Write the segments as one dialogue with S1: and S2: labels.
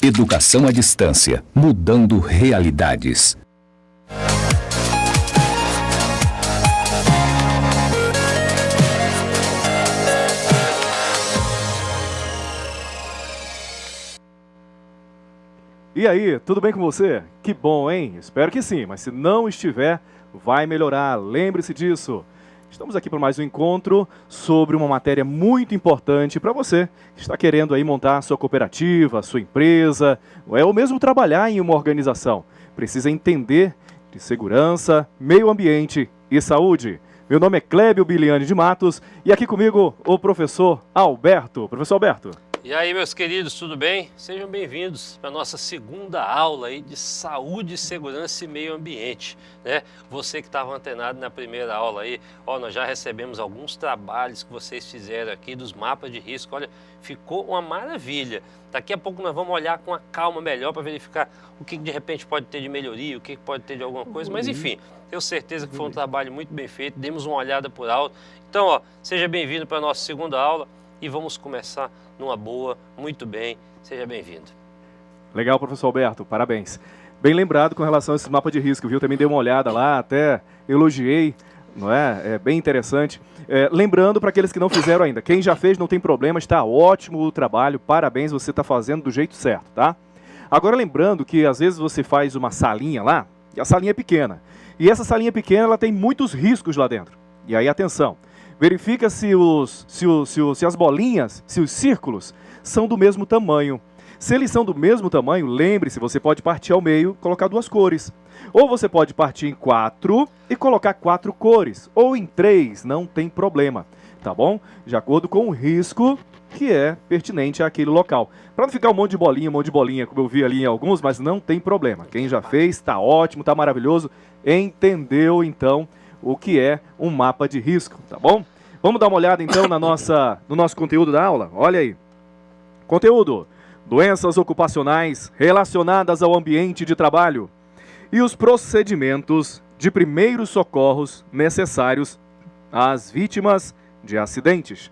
S1: Educação à distância, mudando realidades.
S2: E aí, tudo bem com você? Que bom, hein? Espero que sim, mas se não estiver, vai melhorar. Lembre-se disso. Estamos aqui para mais um encontro sobre uma matéria muito importante para você que está querendo aí montar a sua cooperativa, a sua empresa, ou mesmo trabalhar em uma organização. Precisa entender de segurança, meio ambiente e saúde. Meu nome é Clébio Biliani de Matos e aqui comigo o professor Alberto. Professor Alberto.
S3: E aí, meus queridos, tudo bem? Sejam bem-vindos para a nossa segunda aula aí de saúde, segurança e meio ambiente, né? Você que estava antenado na primeira aula aí, ó, nós já recebemos alguns trabalhos que vocês fizeram aqui dos mapas de risco, olha, ficou uma maravilha. Daqui a pouco nós vamos olhar com a calma melhor para verificar o que de repente pode ter de melhoria, o que pode ter de alguma coisa, mas enfim, tenho certeza que foi um trabalho muito bem feito, demos uma olhada por alto. Então, ó, seja bem-vindo para a nossa segunda aula. E vamos começar numa boa, muito bem, seja bem-vindo.
S2: Legal, professor Alberto, parabéns. Bem lembrado com relação a esse mapa de risco, viu? Também dei uma olhada lá, até elogiei, não é? É bem interessante. Lembrando para aqueles que não fizeram ainda, quem já fez não tem problema, está ótimo o trabalho, parabéns, você está fazendo do jeito certo, tá? Agora lembrando que às vezes você faz uma salinha lá, e a salinha é pequena, e essa salinha pequena ela tem muitos riscos lá dentro. E aí, atenção. Verifica se as bolinhas, se os círculos são do mesmo tamanho. Se eles são do mesmo tamanho, lembre-se, você pode partir ao meio e colocar duas cores. Ou você pode partir em 4 e colocar 4 cores. Ou em 3, não tem problema. Tá bom? De acordo com o risco que é pertinente àquele local. Para não ficar um monte de bolinha, como eu vi ali em alguns, mas não tem problema. Quem já fez, está ótimo, está maravilhoso. Entendeu, então, o que é um mapa de risco, tá bom? Vamos dar uma olhada então no nosso conteúdo da aula? Olha aí. Conteúdo: doenças ocupacionais relacionadas ao ambiente de trabalho e os procedimentos de primeiros socorros necessários às vítimas de acidentes.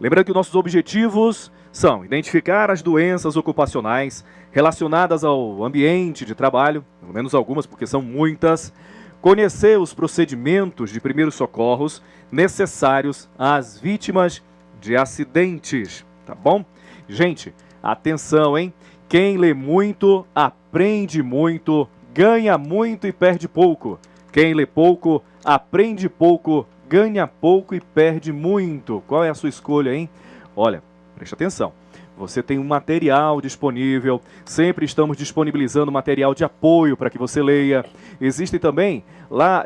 S2: Lembrando que nossos objetivos são identificar as doenças ocupacionais relacionadas ao ambiente de trabalho, pelo menos algumas, porque são muitas. Conhecer os procedimentos de primeiros socorros necessários às vítimas de acidentes, tá bom? Gente, atenção, hein? Quem lê muito, aprende muito, ganha muito e perde pouco. Quem lê pouco, aprende pouco, ganha pouco e perde muito. Qual é a sua escolha, hein? Olha, preste atenção. Você tem um material disponível, sempre estamos disponibilizando material de apoio para que você leia. Existe também lá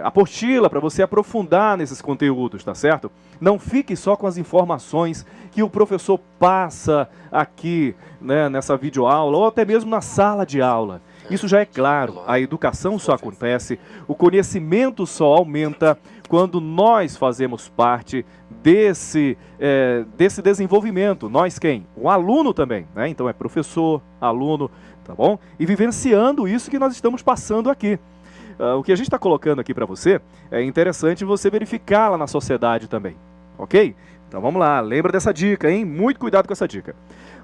S2: apostila para você aprofundar nesses conteúdos, tá certo? Não fique só com as informações que o professor passa aqui, né, nessa videoaula ou até mesmo na sala de aula. Isso já é claro, a educação só acontece, o conhecimento só aumenta quando nós fazemos parte desse desenvolvimento. Nós quem? O aluno também, né? Então é professor, aluno, tá bom? E vivenciando isso que nós estamos passando aqui. O que a gente está colocando aqui para você é interessante você verificar lá na sociedade também, ok? Então vamos lá, lembra dessa dica, hein? Muito cuidado com essa dica.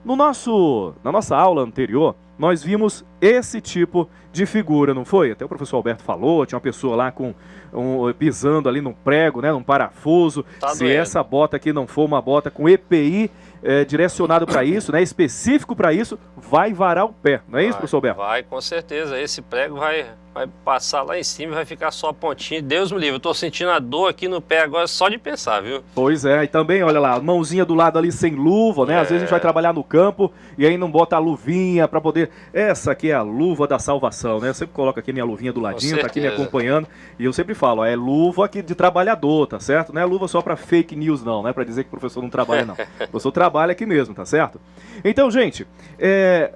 S2: Na nossa aula anterior, nós vimos esse tipo de figura, não foi? Até o professor Alberto falou, tinha uma pessoa lá pisando ali num prego, né, num parafuso.
S3: Tá
S2: Se
S3: doendo.
S2: essa bota aqui não for uma bota com EPI direcionado para isso, né, específico para isso, vai varar o pé. Não é isso, professor Alberto?
S3: Vai, com certeza. Esse prego vai passar lá em cima e vai ficar só a pontinha. Deus me livre, eu tô sentindo a dor aqui no pé agora só de pensar, viu?
S2: Pois é, e também, olha lá, mãozinha do lado ali sem luva, né? Às vezes a gente vai trabalhar no campo e aí não bota a luvinha para poder... Essa aqui é a luva da salvação, né? Eu sempre coloco aqui minha luvinha do ladinho, tá aqui me acompanhando. E eu sempre falo, ó, é luva aqui de trabalhador, tá certo? Não é luva só para fake news não, né? Para dizer que o professor não trabalha não. O professor trabalha aqui mesmo, tá certo? Então, gente,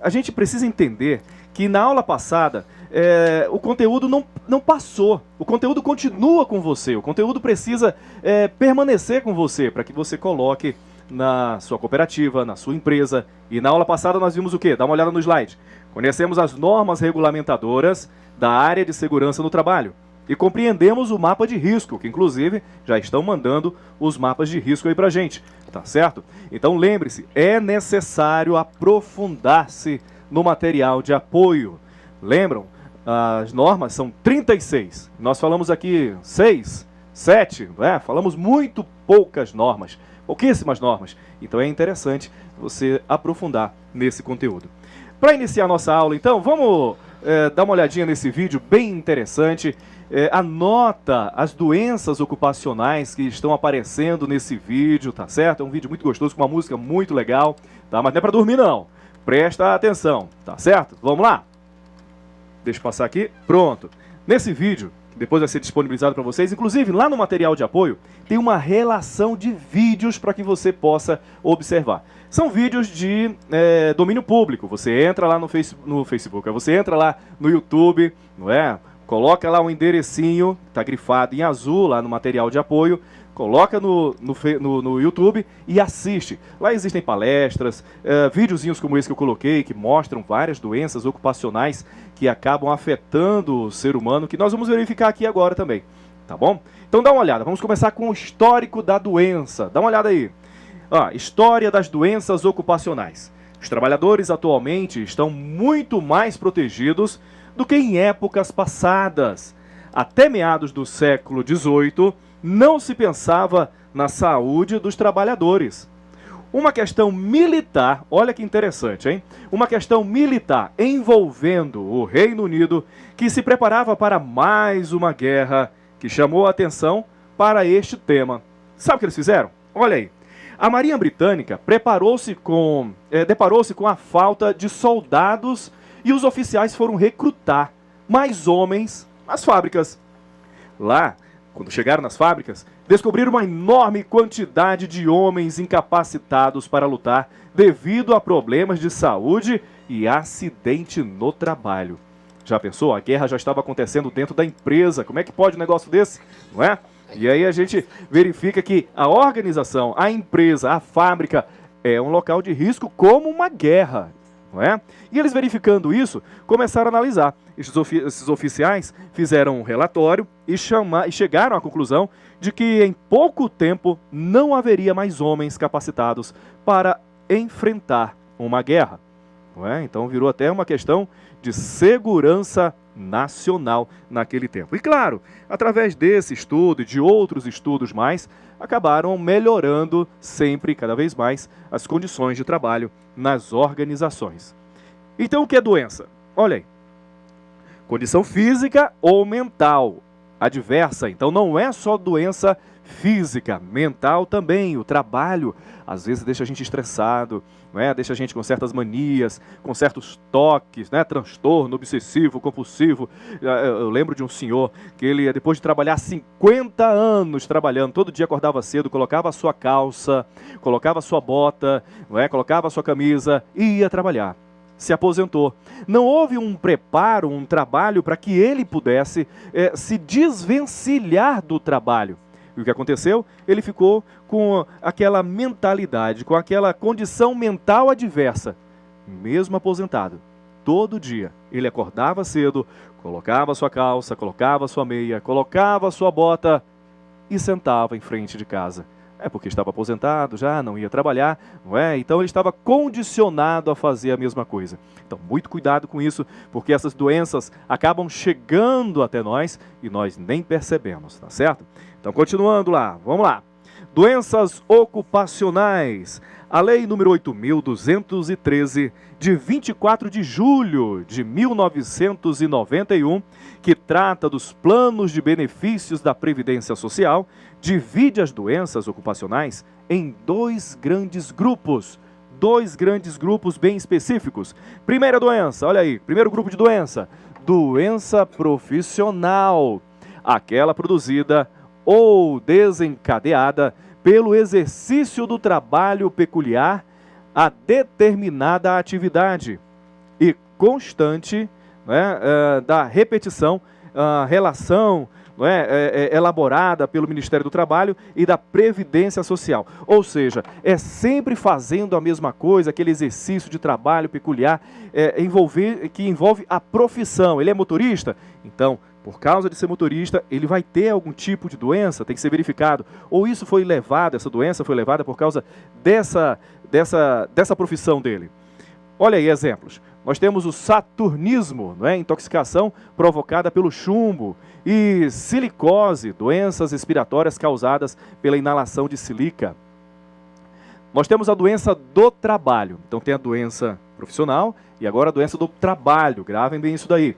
S2: a gente precisa entender que na aula passada... o conteúdo não passou, o conteúdo continua com você, o conteúdo precisa permanecer com você, para que você coloque na sua cooperativa, na sua empresa. E na aula passada nós vimos o quê? Dá uma olhada no slide. Conhecemos as normas regulamentadoras da área de segurança no trabalho. e compreendemos o mapa de risco, que inclusive já estão mandando os mapas de risco aí pra gente, tá certo? Então lembre-se, é necessário aprofundar-se no material de apoio. Lembram? As normas são 36. Nós falamos aqui 6, 7, não é? Falamos muito poucas normas, pouquíssimas normas. Então é interessante você aprofundar nesse conteúdo. Para iniciar nossa aula, então, vamos dar uma olhadinha nesse vídeo bem interessante. Anota as doenças ocupacionais que estão aparecendo nesse vídeo, tá certo? É um vídeo muito gostoso, com uma música muito legal, tá? Mas não é para dormir, não. Presta atenção, tá certo? Vamos lá? Deixa eu passar aqui. Pronto. Nesse vídeo, que depois vai ser disponibilizado para vocês, inclusive lá no material de apoio, tem uma relação de vídeos para que você possa observar. São vídeos de domínio público. Você entra lá no Facebook, você entra lá no YouTube, não é? Coloca lá um enderecinho, está grifado em azul lá no material de apoio, coloca no YouTube e assiste. Lá existem palestras, videozinhos como esse que eu coloquei, que mostram várias doenças ocupacionais que acabam afetando o ser humano, que nós vamos verificar aqui agora também, tá bom? Então dá uma olhada, vamos começar com o histórico da doença. Dá uma olhada aí. História das doenças ocupacionais. Os trabalhadores atualmente estão muito mais protegidos do que em épocas passadas. Até meados do século XVIII, não se pensava na saúde dos trabalhadores. Uma questão militar, olha que interessante, hein? Uma questão militar envolvendo o Reino Unido, que se preparava para mais uma guerra, que chamou a atenção para este tema. Sabe o que eles fizeram? Olha aí. A Marinha Britânica deparou-se com a falta de soldados e os oficiais foram recrutar mais homens nas fábricas. Lá, quando chegaram nas fábricas, descobriram uma enorme quantidade de homens incapacitados para lutar devido a problemas de saúde e acidente no trabalho. Já pensou? A guerra já estava acontecendo dentro da empresa. Como é que pode um negócio desse? Não é? E aí a gente verifica que a organização, a empresa, a fábrica é um local de risco como uma guerra. Não é? E eles verificando isso, começaram a analisar. Esses oficiais fizeram um relatório e chegaram à conclusão de que em pouco tempo não haveria mais homens capacitados para enfrentar uma guerra. Não é? Então virou até uma questão de segurança nacional naquele tempo. E claro, através desse estudo e de outros estudos mais, acabaram melhorando sempre, cada vez mais, as condições de trabalho nas organizações. Então o que é doença? Olha aí. Condição física ou mental adversa. Então não é só doença física, mental também. O trabalho às vezes deixa a gente estressado, não é? Deixa a gente com certas manias, com certos toques, né? Transtorno obsessivo, compulsivo. Eu lembro de um senhor que ele, depois de trabalhar 50 anos trabalhando, todo dia acordava cedo, colocava a sua calça, colocava a sua bota, não é? Colocava a sua camisa e ia trabalhar. Se aposentou. Não houve um preparo, um trabalho para que ele pudesse se desvencilhar do trabalho. E o que aconteceu? Ele ficou com aquela mentalidade, com aquela condição mental adversa. Mesmo aposentado, todo dia ele acordava cedo, colocava sua calça, colocava sua meia, colocava sua bota e sentava em frente de casa. Porque estava aposentado, já não ia trabalhar, não é? Então ele estava condicionado a fazer a mesma coisa. Então muito cuidado com isso, porque essas doenças acabam chegando até nós e nós nem percebemos, tá certo? Então continuando lá, vamos lá. Doenças ocupacionais. A Lei número 8.213, de 24 de julho de 1991, que trata dos planos de benefícios da Previdência Social, divide as doenças ocupacionais em dois grandes grupos bem específicos. Primeira doença, olha aí, primeiro grupo de doença, doença profissional, aquela produzida ou desencadeada pelo exercício do trabalho peculiar a determinada atividade e constante, né, da repetição, relação, elaborada pelo Ministério do Trabalho e da Previdência Social. Ou seja, é sempre fazendo a mesma coisa, aquele exercício de trabalho peculiar que envolve a profissão. Ele é motorista? Então, por causa de ser motorista, ele vai ter algum tipo de doença, tem que ser verificado. Ou isso foi levado, essa doença foi levada por causa dessa profissão dele. Olha aí exemplos. Nós temos o saturnismo, não é? Intoxicação provocada pelo chumbo, e silicose, doenças respiratórias causadas pela inalação de silica. Nós temos a doença do trabalho. Então tem a doença profissional e agora a doença do trabalho. Gravem bem isso daí.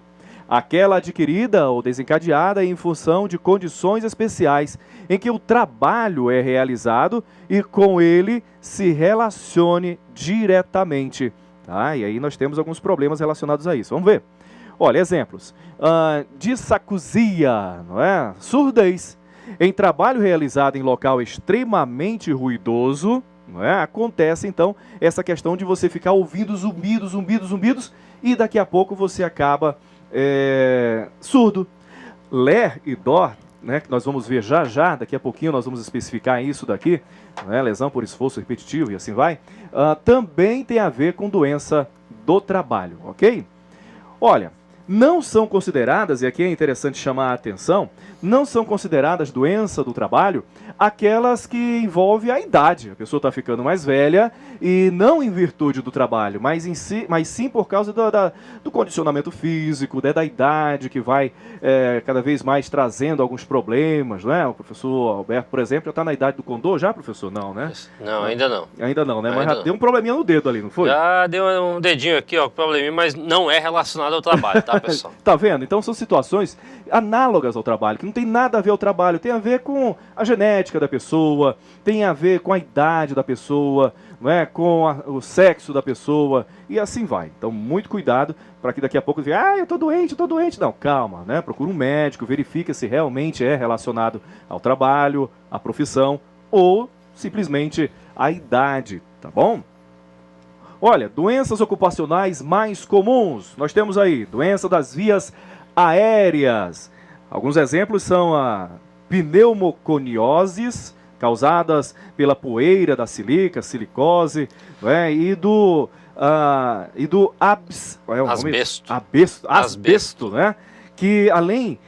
S2: Aquela adquirida ou desencadeada em função de condições especiais em que o trabalho é realizado e com ele se relacione diretamente. Tá? E aí nós temos alguns problemas relacionados a isso. Vamos ver. Olha, exemplos. Dissacusia, não é? Surdez. Em trabalho realizado em local extremamente ruidoso, não é? Acontece então essa questão de você ficar ouvindo zumbidos, e daqui a pouco você acaba surdo. Ler e dor, né, que nós vamos ver já, daqui a pouquinho nós vamos especificar isso daqui, né, lesão por esforço repetitivo e assim vai, também tem a ver com doença do trabalho, ok? Olha, não são consideradas, e aqui é interessante chamar a atenção, não são consideradas doença do trabalho aquelas que envolvem a idade. A pessoa está ficando mais velha e não em virtude do trabalho, mas sim por causa do condicionamento físico, da idade que vai cada vez mais trazendo alguns problemas, né? O professor Alberto, por exemplo, já está na idade do condor já, professor? Não, né?
S3: Não, ainda não.
S2: Ainda não, né?
S3: Ainda
S2: Mas já deu um probleminha no dedo ali, não foi?
S3: Já deu um dedinho aqui, ó, probleminha, mas não é relacionado ao trabalho, tá, pessoal?
S2: Tá vendo? Então são situações análogas ao trabalho, que não tem nada a ver ao trabalho, tem a ver com a genética da pessoa, tem a ver com a idade da pessoa, não é? Com o sexo da pessoa, e assim vai. Então muito cuidado para que daqui a pouco diga, eu tô doente. Não, calma, né? Procura um médico, verifica se realmente é relacionado ao trabalho, à profissão ou simplesmente à idade, tá bom? Olha, doenças ocupacionais mais comuns. Nós temos aí doença das vias aéreas. Alguns exemplos são a pneumoconioses, causadas pela poeira da silica, silicose, não é? E do asbesto, né? Que além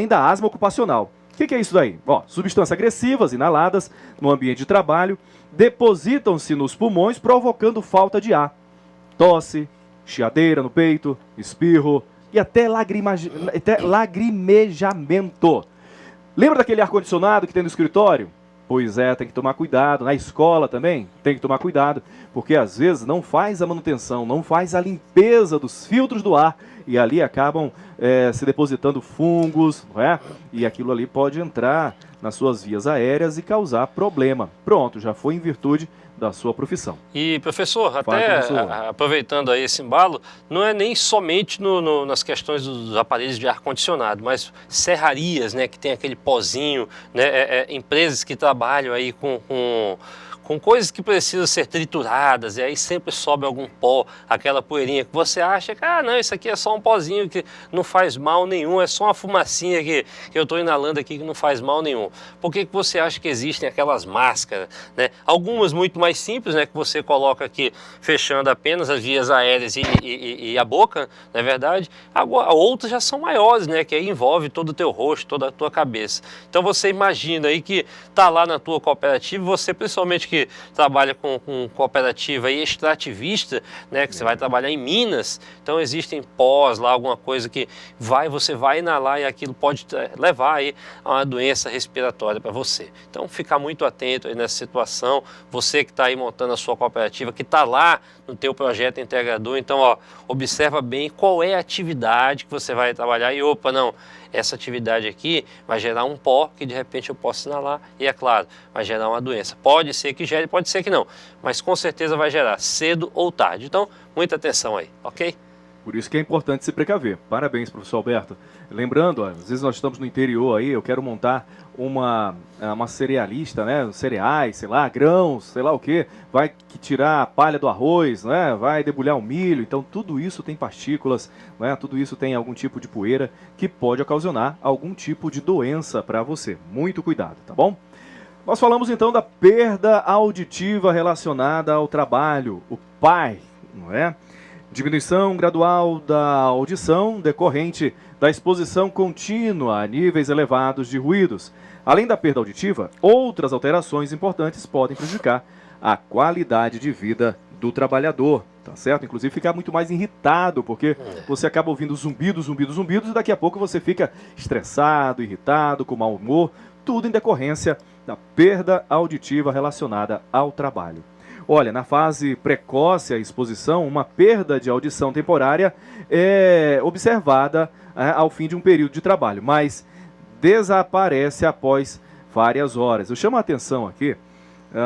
S2: da asma ocupacional. O que é isso daí? Substâncias agressivas inaladas no ambiente de trabalho depositam-se nos pulmões, provocando falta de ar, tosse, chiadeira no peito, espirro e até lagrimejamento. Lembra daquele ar-condicionado que tem no escritório? Pois é, tem que tomar cuidado. Na escola também tem que tomar cuidado, porque às vezes não faz a manutenção, não faz a limpeza dos filtros do ar e ali acabam se depositando fungos, não é? E aquilo ali pode entrar nas suas vias aéreas e causar problema. Pronto, já foi em virtude da sua profissão.
S3: E, professor, aproveitando aí esse embalo, não é nem somente nas questões dos aparelhos de ar-condicionado, mas serrarias, né, que tem aquele pozinho, né, empresas que trabalham aí com coisas que precisam ser trituradas, e aí sempre sobe algum pó, aquela poeirinha que você acha que, não, isso aqui é só um pozinho que não faz mal nenhum, é só uma fumacinha que eu estou inalando aqui que não faz mal nenhum. Por que você acha que existem aquelas máscaras, né? Algumas muito mais simples, né, que você coloca aqui fechando apenas as vias aéreas e a boca, não é verdade? Agora, outras já são maiores, né, que aí envolve todo o teu rosto, toda a tua cabeça. Então você imagina aí que tá lá na tua cooperativa, você principalmente que trabalha com cooperativa e extrativista, né, que você vai trabalhar em Minas, então existem pós lá, alguma coisa que você vai inalar e aquilo pode levar aí a uma doença respiratória para você. Então ficar muito atento aí nessa situação, você que está aí montando a sua cooperativa, que está lá no teu projeto integrador, então observa bem qual é a atividade que você vai trabalhar e essa atividade aqui vai gerar um pó que de repente eu posso inalar e, é claro, vai gerar uma doença. Pode ser que gere, pode ser que não, mas com certeza vai gerar, cedo ou tarde. Então, muita atenção aí, ok?
S2: Por isso que é importante se precaver. Parabéns, professor Alberto. Lembrando, às vezes nós estamos no interior aí, eu quero montar uma cerealista, né? Cereais, sei lá, grãos, sei lá o quê. Vai tirar a palha do arroz, né? Vai debulhar o milho. Então tudo isso tem partículas, né? Tudo isso tem algum tipo de poeira que pode ocasionar algum tipo de doença para você. Muito cuidado, tá bom? Nós falamos então da perda auditiva relacionada ao trabalho, o PAI, não é? Diminuição gradual da audição decorrente da exposição contínua a níveis elevados de ruídos. Além da perda auditiva, outras alterações importantes podem prejudicar a qualidade de vida do trabalhador, tá certo? Inclusive ficar muito mais irritado, porque você acaba ouvindo zumbidos, e daqui a pouco você fica estressado, irritado, com mau humor, tudo em decorrência da perda auditiva relacionada ao trabalho. Olha, na fase precoce à exposição, uma perda de audição temporária é observada ao fim de um período de trabalho, mas desaparece após várias horas. Eu chamo a atenção aqui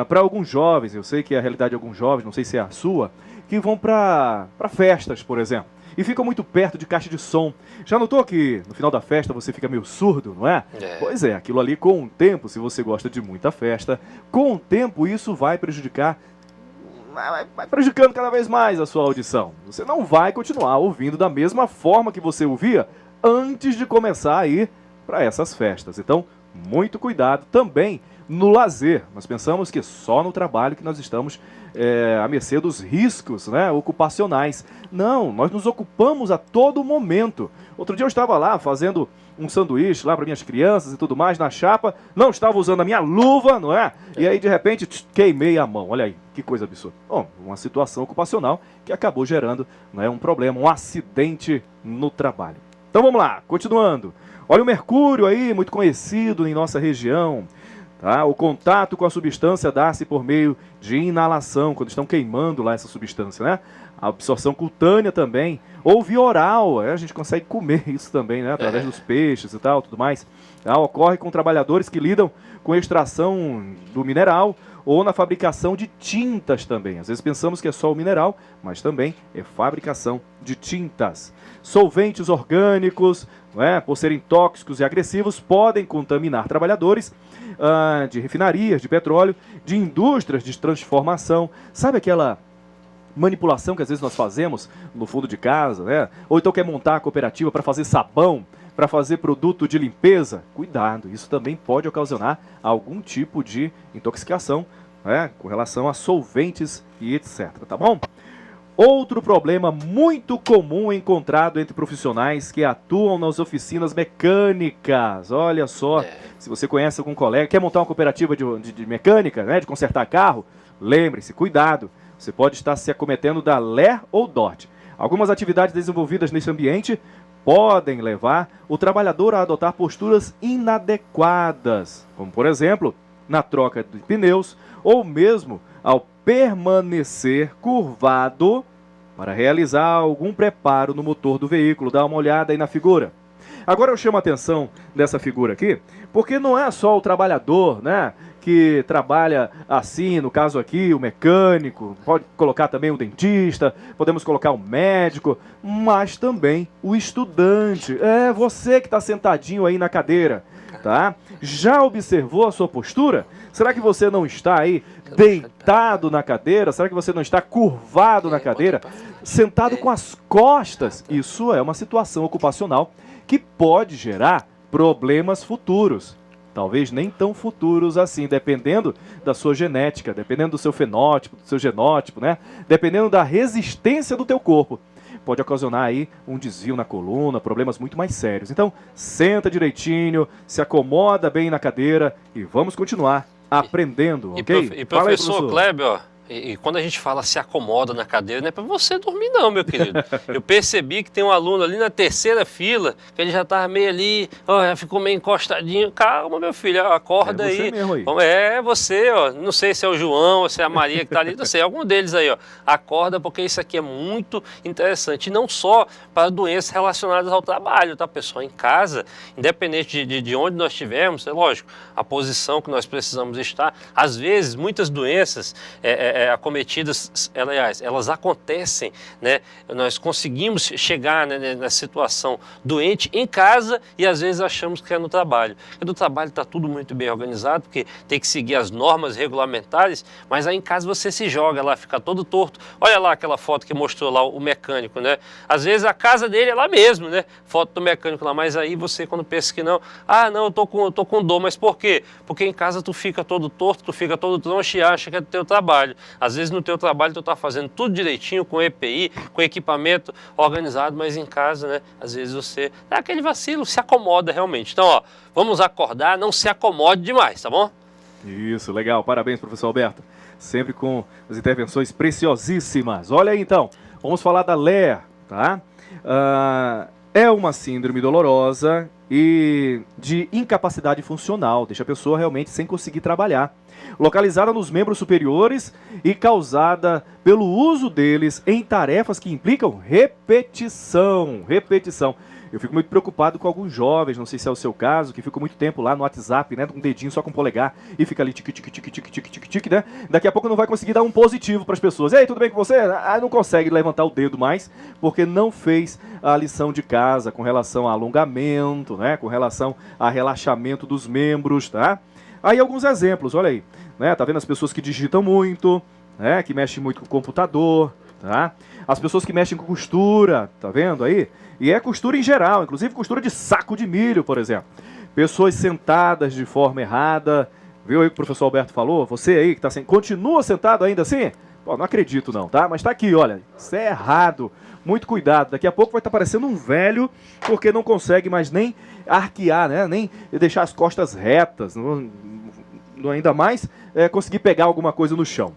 S2: para alguns jovens, eu sei que é a realidade de alguns jovens, não sei se é a sua, que vão para festas, por exemplo, e ficam muito perto de caixa de som. Já notou que no final da festa você fica meio surdo, não é? Pois é, aquilo ali com o tempo, se você gosta de muita festa, com o tempo isso vai prejudicando cada vez mais a sua audição. Você não vai continuar ouvindo da mesma forma que você ouvia antes de começar a ir para essas festas. Então, muito cuidado também no lazer. Nós pensamos que só no trabalho que nós estamos à mercê dos riscos, né, ocupacionais. Não, nós nos ocupamos a todo momento. Outro dia eu estava lá fazendo um sanduíche lá para minhas crianças e tudo mais na chapa, não estava usando a minha luva, não é? E aí de repente queimei a mão. Olha aí, que coisa absurda. Bom, uma situação ocupacional que acabou gerando, não é, um problema, um acidente no trabalho. Então vamos lá, continuando. Olha o mercúrio aí, muito conhecido em nossa região. Tá? O contato com a substância dá-se por meio de inalação, quando estão queimando lá essa substância, né? A absorção cutânea também, ou via oral, a gente consegue comer isso também, né? Através dos peixes e tal, tudo mais. Tá? Ocorre com trabalhadores que lidam com extração do mineral ou na fabricação de tintas também. Às vezes pensamos que é só o mineral, mas também é fabricação de tintas. Solventes orgânicos, não é? Por serem tóxicos e agressivos, podem contaminar trabalhadores de refinarias, de petróleo, de indústrias de transformação. Sabe aquela manipulação que às vezes nós fazemos no fundo de casa, né? Ou então quer montar a cooperativa para fazer sabão, para fazer produto de limpeza? Cuidado, isso também pode ocasionar algum tipo de intoxicação, né, com relação a solventes e etc, tá bom? Outro problema muito comum encontrado entre profissionais que atuam nas oficinas mecânicas. Olha só, se você conhece algum colega, quer montar uma cooperativa de mecânica, né, de consertar carro, lembre-se, cuidado, você pode estar se acometendo da LER ou DORT. Algumas atividades desenvolvidas nesse ambiente podem levar o trabalhador a adotar posturas inadequadas, como por exemplo, na troca de pneus ou mesmo ao permanecer curvado para realizar algum preparo no motor do veículo. Dá uma olhada aí na figura. Agora eu chamo a atenção dessa figura aqui, porque não é só o trabalhador, né, que trabalha assim, no caso aqui, o mecânico, pode colocar também o dentista, podemos colocar o médico, mas também o estudante. É você que está sentadinho aí na cadeira, tá? Já observou a sua postura? Será que você não está aí deitado na cadeira? Será que você não está curvado na cadeira, sentado com as costas? Isso é uma situação ocupacional que pode gerar problemas futuros. Talvez nem tão futuros assim, dependendo da sua genética, dependendo do seu fenótipo, do seu genótipo, né? Dependendo da resistência do teu corpo. Pode ocasionar aí um desvio na coluna, problemas muito mais sérios. Então, senta direitinho, se acomoda bem na cadeira e vamos continuar aprendendo, ok?
S3: E professor Kleber, ó, e quando a gente fala se acomoda na cadeira, não é para você dormir não, meu querido. Eu percebi que tem um aluno ali na terceira fila, que ele já estava meio ali, ó, já ficou meio encostadinho. Calma, meu filho, acorda aí.
S2: Você mesmo aí.
S3: É você, ó. Não sei se é o João, ou se é a Maria que está ali, não sei, algum deles aí, ó. Acorda, porque isso aqui é muito interessante. E não só para doenças relacionadas ao trabalho, tá, pessoal? Em casa, independente de onde nós estivermos, é lógico, a posição que nós precisamos estar. Às vezes, muitas doenças acometidas, aliás, elas acontecem, né? Nós conseguimos chegar, né, na situação doente em casa e às vezes achamos que é no trabalho. E no trabalho está tudo muito bem organizado, porque tem que seguir as normas regulamentares, mas aí em casa você se joga lá, fica todo torto. Olha lá aquela foto que mostrou lá o mecânico, né? Às vezes a casa dele é lá mesmo, né? Foto do mecânico lá, mas aí você quando pensa que não, não, eu tô com dor, mas por quê? Porque em casa tu fica todo torto, tu fica todo troncho e acha que é do teu trabalho. Às vezes no teu trabalho tu tá fazendo tudo direitinho, com EPI, com equipamento organizado, mas em casa, né, às vezes você dá aquele vacilo, se acomoda realmente. Então, ó, vamos acordar, não se acomode demais, tá bom?
S2: Isso, legal. Parabéns, professor Alberto. Sempre com as intervenções preciosíssimas. Olha aí, então, vamos falar da LER, tá? É uma síndrome dolorosa e de incapacidade funcional, deixa a pessoa realmente sem conseguir trabalhar. Localizada nos membros superiores e causada pelo uso deles em tarefas que implicam repetição. Eu fico muito preocupado com alguns jovens, não sei se é o seu caso, que ficam muito tempo lá no WhatsApp, né, com um dedinho só com o polegar e fica ali tique, né? Daqui a pouco não vai conseguir dar um positivo para as pessoas. Ei, tudo bem com você? Não consegue levantar o dedo mais, porque não fez a lição de casa com relação a alongamento, né, com relação a relaxamento dos membros, tá? Aí alguns exemplos, olha aí, né? Tá vendo as pessoas que digitam muito, né, que mexem muito com o computador, tá? As pessoas que mexem com costura, tá vendo aí? E é costura em geral, inclusive costura de saco de milho, por exemplo. Pessoas sentadas de forma errada. Viu aí o que o professor Alberto falou? Você aí que tá continua sentado ainda assim? Pô, não acredito não, tá? Mas tá aqui, olha. Isso é errado. Muito cuidado. Daqui a pouco vai estar parecendo um velho porque não consegue mais nem arquear, né? Nem deixar as costas retas. Ainda mais conseguir pegar alguma coisa no chão.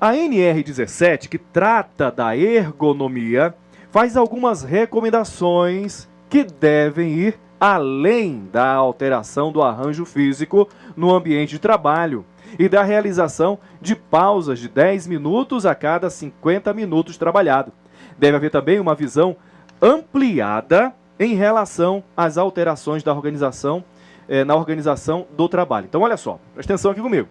S2: A NR17, que trata da ergonomia, faz algumas recomendações que devem ir além da alteração do arranjo físico no ambiente de trabalho e da realização de pausas de 10 minutos a cada 50 minutos trabalhado. Deve haver também uma visão ampliada em relação às alterações da organização, na organização do trabalho. Então, olha só, presta atenção aqui comigo.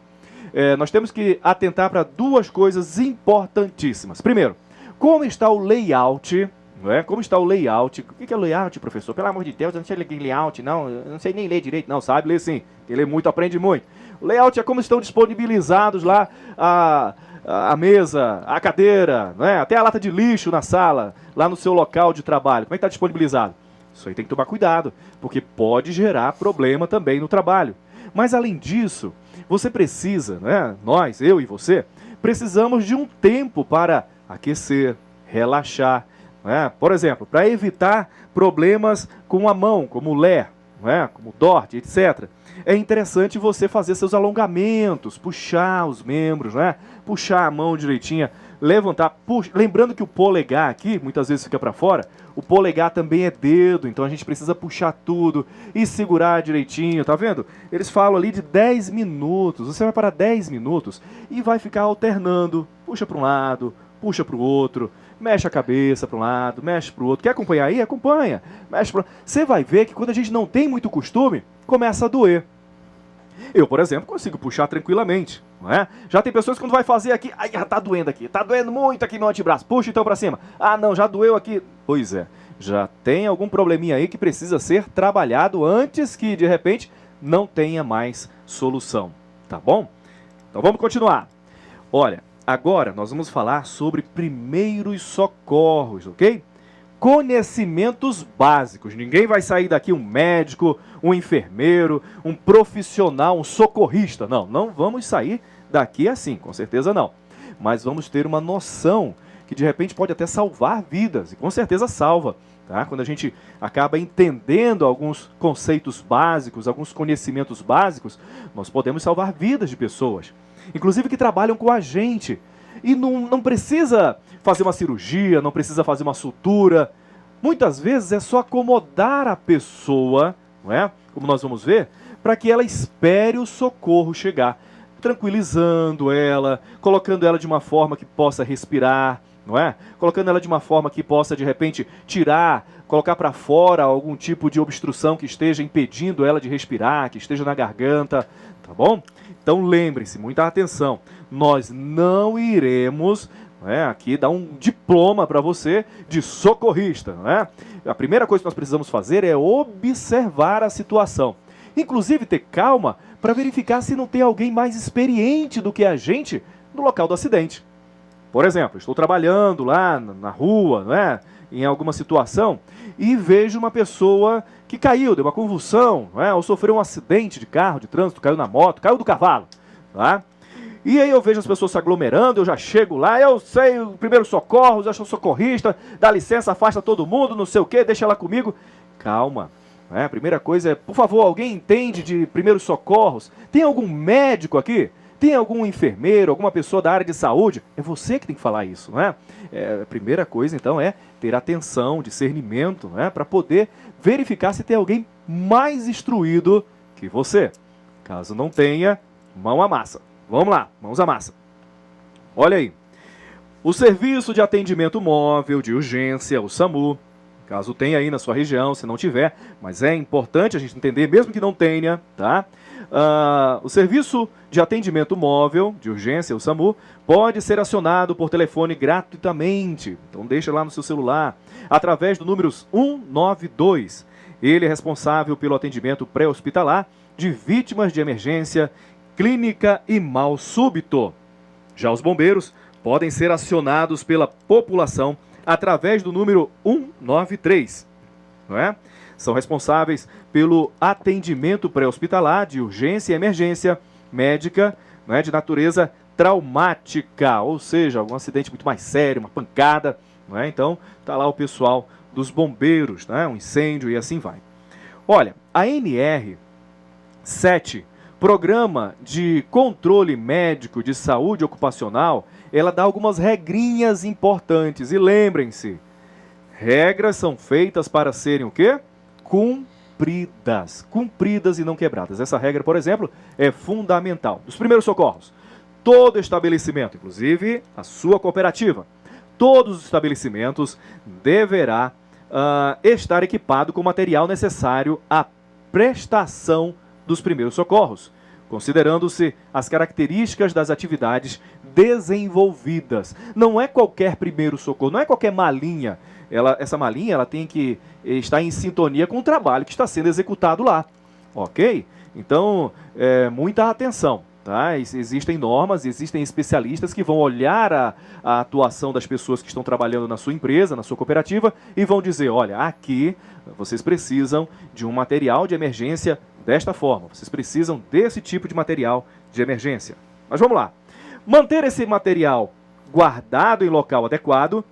S2: Nós temos que atentar para duas coisas importantíssimas. Primeiro, como está o layout, não é? Como está o layout? O que é layout, professor? Pelo amor de Deus, eu não sei ler layout, não. Eu não sei nem ler direito, não. Sabe ler sim. Quem lê muito, aprende muito. O layout é como estão disponibilizados lá a mesa, a cadeira, não é? Até a lata de lixo na sala, lá no seu local de trabalho. Como é que está disponibilizado? Isso aí tem que tomar cuidado, porque pode gerar problema também no trabalho. Mas além disso, você precisa, né? Nós, eu e você, precisamos de um tempo para aquecer, relaxar, né? Por exemplo, para evitar problemas com a mão, como o Lé, né? Como o Dort, etc. É interessante você fazer seus alongamentos, puxar os membros, né? Puxar a mão direitinha, levantar, puxa. Lembrando que o polegar aqui, muitas vezes fica para fora, o polegar também é dedo, então a gente precisa puxar tudo e segurar direitinho, tá vendo? Eles falam ali de 10 minutos, você vai para 10 minutos e vai ficar alternando, puxa para um lado, puxa para o outro, mexe a cabeça para um lado, mexe para o outro. Quer acompanhar aí? Acompanha. Mexe para... Você vai ver que quando a gente não tem muito costume, começa a doer. Eu, por exemplo, consigo puxar tranquilamente, não é? Já tem pessoas que quando vai fazer aqui, ai, tá doendo aqui, tá doendo muito aqui no antebraço, puxa então para cima. Ah, não, já doeu aqui. Pois é, já tem algum probleminha aí que precisa ser trabalhado antes que, de repente, não tenha mais solução, tá bom? Então vamos continuar. Olha, agora nós vamos falar sobre primeiros socorros, ok? Conhecimentos básicos. Ninguém vai sair daqui um médico, um enfermeiro, um profissional, um socorrista. Não, não vamos sair daqui assim, com certeza não. Mas vamos ter uma noção que de repente pode até salvar vidas, e com certeza salva, tá? Quando a gente acaba entendendo alguns conceitos básicos, alguns conhecimentos básicos, nós podemos salvar vidas de pessoas, inclusive que trabalham com a gente. E não precisa fazer uma cirurgia, não precisa fazer uma sutura. Muitas vezes é só acomodar a pessoa, não é? Como nós vamos ver, para que ela espere o socorro chegar. Tranquilizando ela, colocando ela de uma forma que possa respirar, não é? Colocando ela de uma forma que possa, de repente, colocar para fora algum tipo de obstrução que esteja impedindo ela de respirar, que esteja na garganta, tá bom? Então lembre-se, muita atenção, nós não iremos aqui dar um diploma para você de socorrista, não é? A primeira coisa que nós precisamos fazer é observar a situação. Inclusive ter calma para verificar se não tem alguém mais experiente do que a gente no local do acidente. Por exemplo, estou trabalhando lá na rua, não é? Em alguma situação, e vejo uma pessoa que caiu, deu uma convulsão, não é? Ou sofreu um acidente de carro, de trânsito, caiu na moto, caiu do cavalo, tá? E aí eu vejo as pessoas se aglomerando, eu já chego lá, eu sei o primeiro socorro, eu sou socorrista, dá licença, afasta todo mundo, não sei o quê, deixa lá comigo. Calma. A primeira coisa é, por favor, alguém entende de primeiros socorros? Tem algum médico aqui? Tem algum enfermeiro, alguma pessoa da área de saúde? É você que tem que falar isso, não é? A primeira coisa, então, é ter atenção, discernimento, né, para poder verificar se tem alguém mais instruído que você. Caso não tenha, mão à massa. Vamos lá, mãos à massa. Olha aí. O Serviço de Atendimento Móvel de Urgência, o SAMU, caso tenha aí na sua região, se não tiver, mas é importante a gente entender, mesmo que não tenha, tá? O Serviço de Atendimento Móvel de Urgência, o SAMU, pode ser acionado por telefone gratuitamente. Então deixa lá no seu celular, através do número 192. Ele é responsável pelo atendimento pré-hospitalar de vítimas de emergência, clínica e mal súbito. Já os bombeiros podem ser acionados pela população através do número 193, não é? São responsáveis pelo atendimento pré-hospitalar de urgência e emergência médica, não é, de natureza traumática, ou seja, algum acidente muito mais sério, uma pancada, não é? Então, tá lá o pessoal dos bombeiros, né? Um incêndio e assim vai. Olha, a NR 7, Programa de Controle Médico de Saúde Ocupacional, ela dá algumas regrinhas importantes. E lembrem-se, regras são feitas para serem o quê? Cumpridas. Cumpridas e não quebradas. Essa regra, por exemplo, é fundamental. Dos primeiros socorros, todo estabelecimento, inclusive a sua cooperativa, todos os estabelecimentos deverá estar equipado com o material necessário à prestação dos primeiros socorros, considerando-se as características das atividades desenvolvidas. Não é qualquer primeiro socorro, não é qualquer malinha. Essa malinha ela tem que estar em sintonia com o trabalho que está sendo executado lá, ok? Então, muita atenção, tá? Existem normas, existem especialistas que vão olhar a atuação das pessoas que estão trabalhando na sua empresa, na sua cooperativa, e vão dizer, olha, aqui vocês precisam de um material de emergência desta forma, vocês precisam desse tipo de material de emergência. Mas vamos lá. Manter esse material guardado em local adequado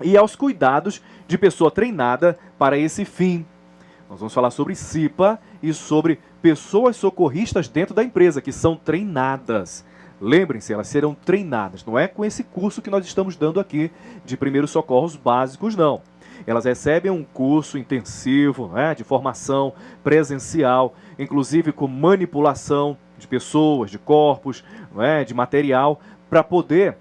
S2: e aos cuidados de pessoa treinada para esse fim. Nós vamos falar sobre CIPA e sobre pessoas socorristas dentro da empresa, que são treinadas. Lembrem-se, elas serão treinadas. Não é com esse curso que nós estamos dando aqui de primeiros socorros básicos, não. Elas recebem um curso intensivo, né, de formação presencial, inclusive com manipulação de pessoas, de corpos, né, de material, para poder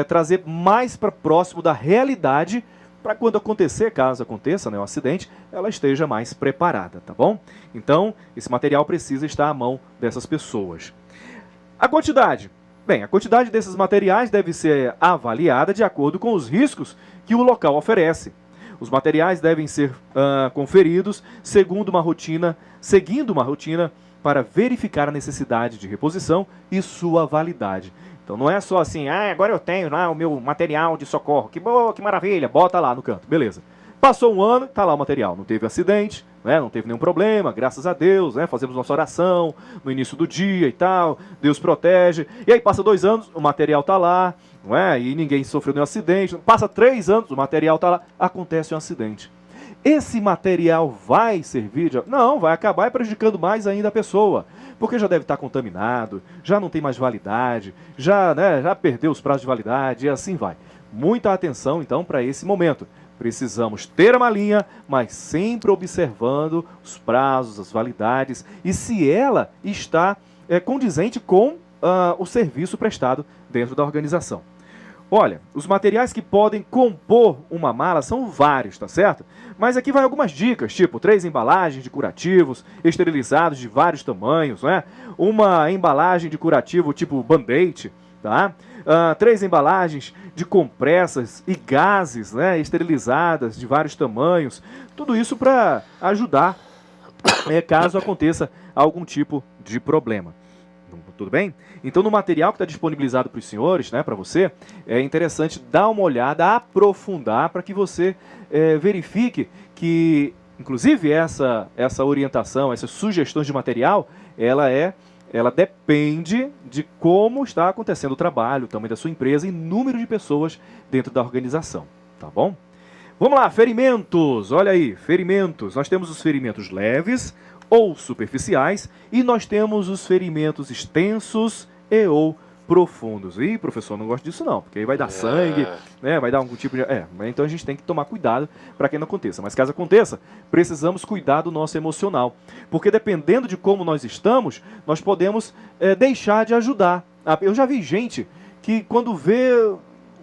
S2: trazer mais para próximo da realidade, para quando acontecer, caso aconteça, né, um acidente, ela esteja mais preparada, tá bom? Então, esse material precisa estar à mão dessas pessoas. A quantidade. Bem, a quantidade desses materiais deve ser avaliada de acordo com os riscos que o local oferece. Os materiais devem ser conferidos seguindo uma rotina para verificar a necessidade de reposição e sua validade. Então não é só assim, agora eu tenho lá o meu material de socorro, que boa, que maravilha, bota lá no canto, beleza. Passou um ano, tá lá o material, não teve acidente, né, não teve nenhum problema, graças a Deus, né, fazemos nossa oração no início do dia e tal, Deus protege, e aí passa 2 anos, o material tá lá, não é, e ninguém sofreu nenhum acidente, passa 3 anos, o material tá lá, acontece um acidente. Esse material vai servir? Não, vai acabar prejudicando mais ainda a pessoa, porque já deve estar contaminado, já não tem mais validade, já perdeu os prazos de validade e assim vai. Muita atenção, então, para esse momento. Precisamos ter uma linha, mas sempre observando os prazos, as validades e se ela está condizente com o serviço prestado dentro da organização. Olha, os materiais que podem compor uma mala são vários, tá certo? Mas aqui vai algumas dicas, tipo 3 embalagens de curativos esterilizados de vários tamanhos, né? Uma embalagem de curativo tipo Band-Aid, tá? 3 embalagens de compressas e gases, né, esterilizadas de vários tamanhos. Tudo isso para ajudar caso aconteça algum tipo de problema. Tudo bem? Então, no material que está disponibilizado para os senhores, né, para você, é interessante dar uma olhada, aprofundar, para que você verifique que, inclusive, essa orientação, essas sugestões de material, ela é ela depende de como está acontecendo o trabalho, o tamanho da sua empresa e número de pessoas dentro da organização, tá bom? Vamos lá, ferimentos, olha aí, ferimentos. Nós temos os ferimentos leves ou superficiais e nós temos os ferimentos extensos e ou profundos. Ih, professor, não gosto disso não, porque aí vai dar sangue, né? Vai dar algum tipo de... então a gente tem que tomar cuidado para que não aconteça. Mas caso aconteça, precisamos cuidar do nosso emocional. Porque dependendo de como nós estamos, nós podemos deixar de ajudar. Eu já vi gente que quando vê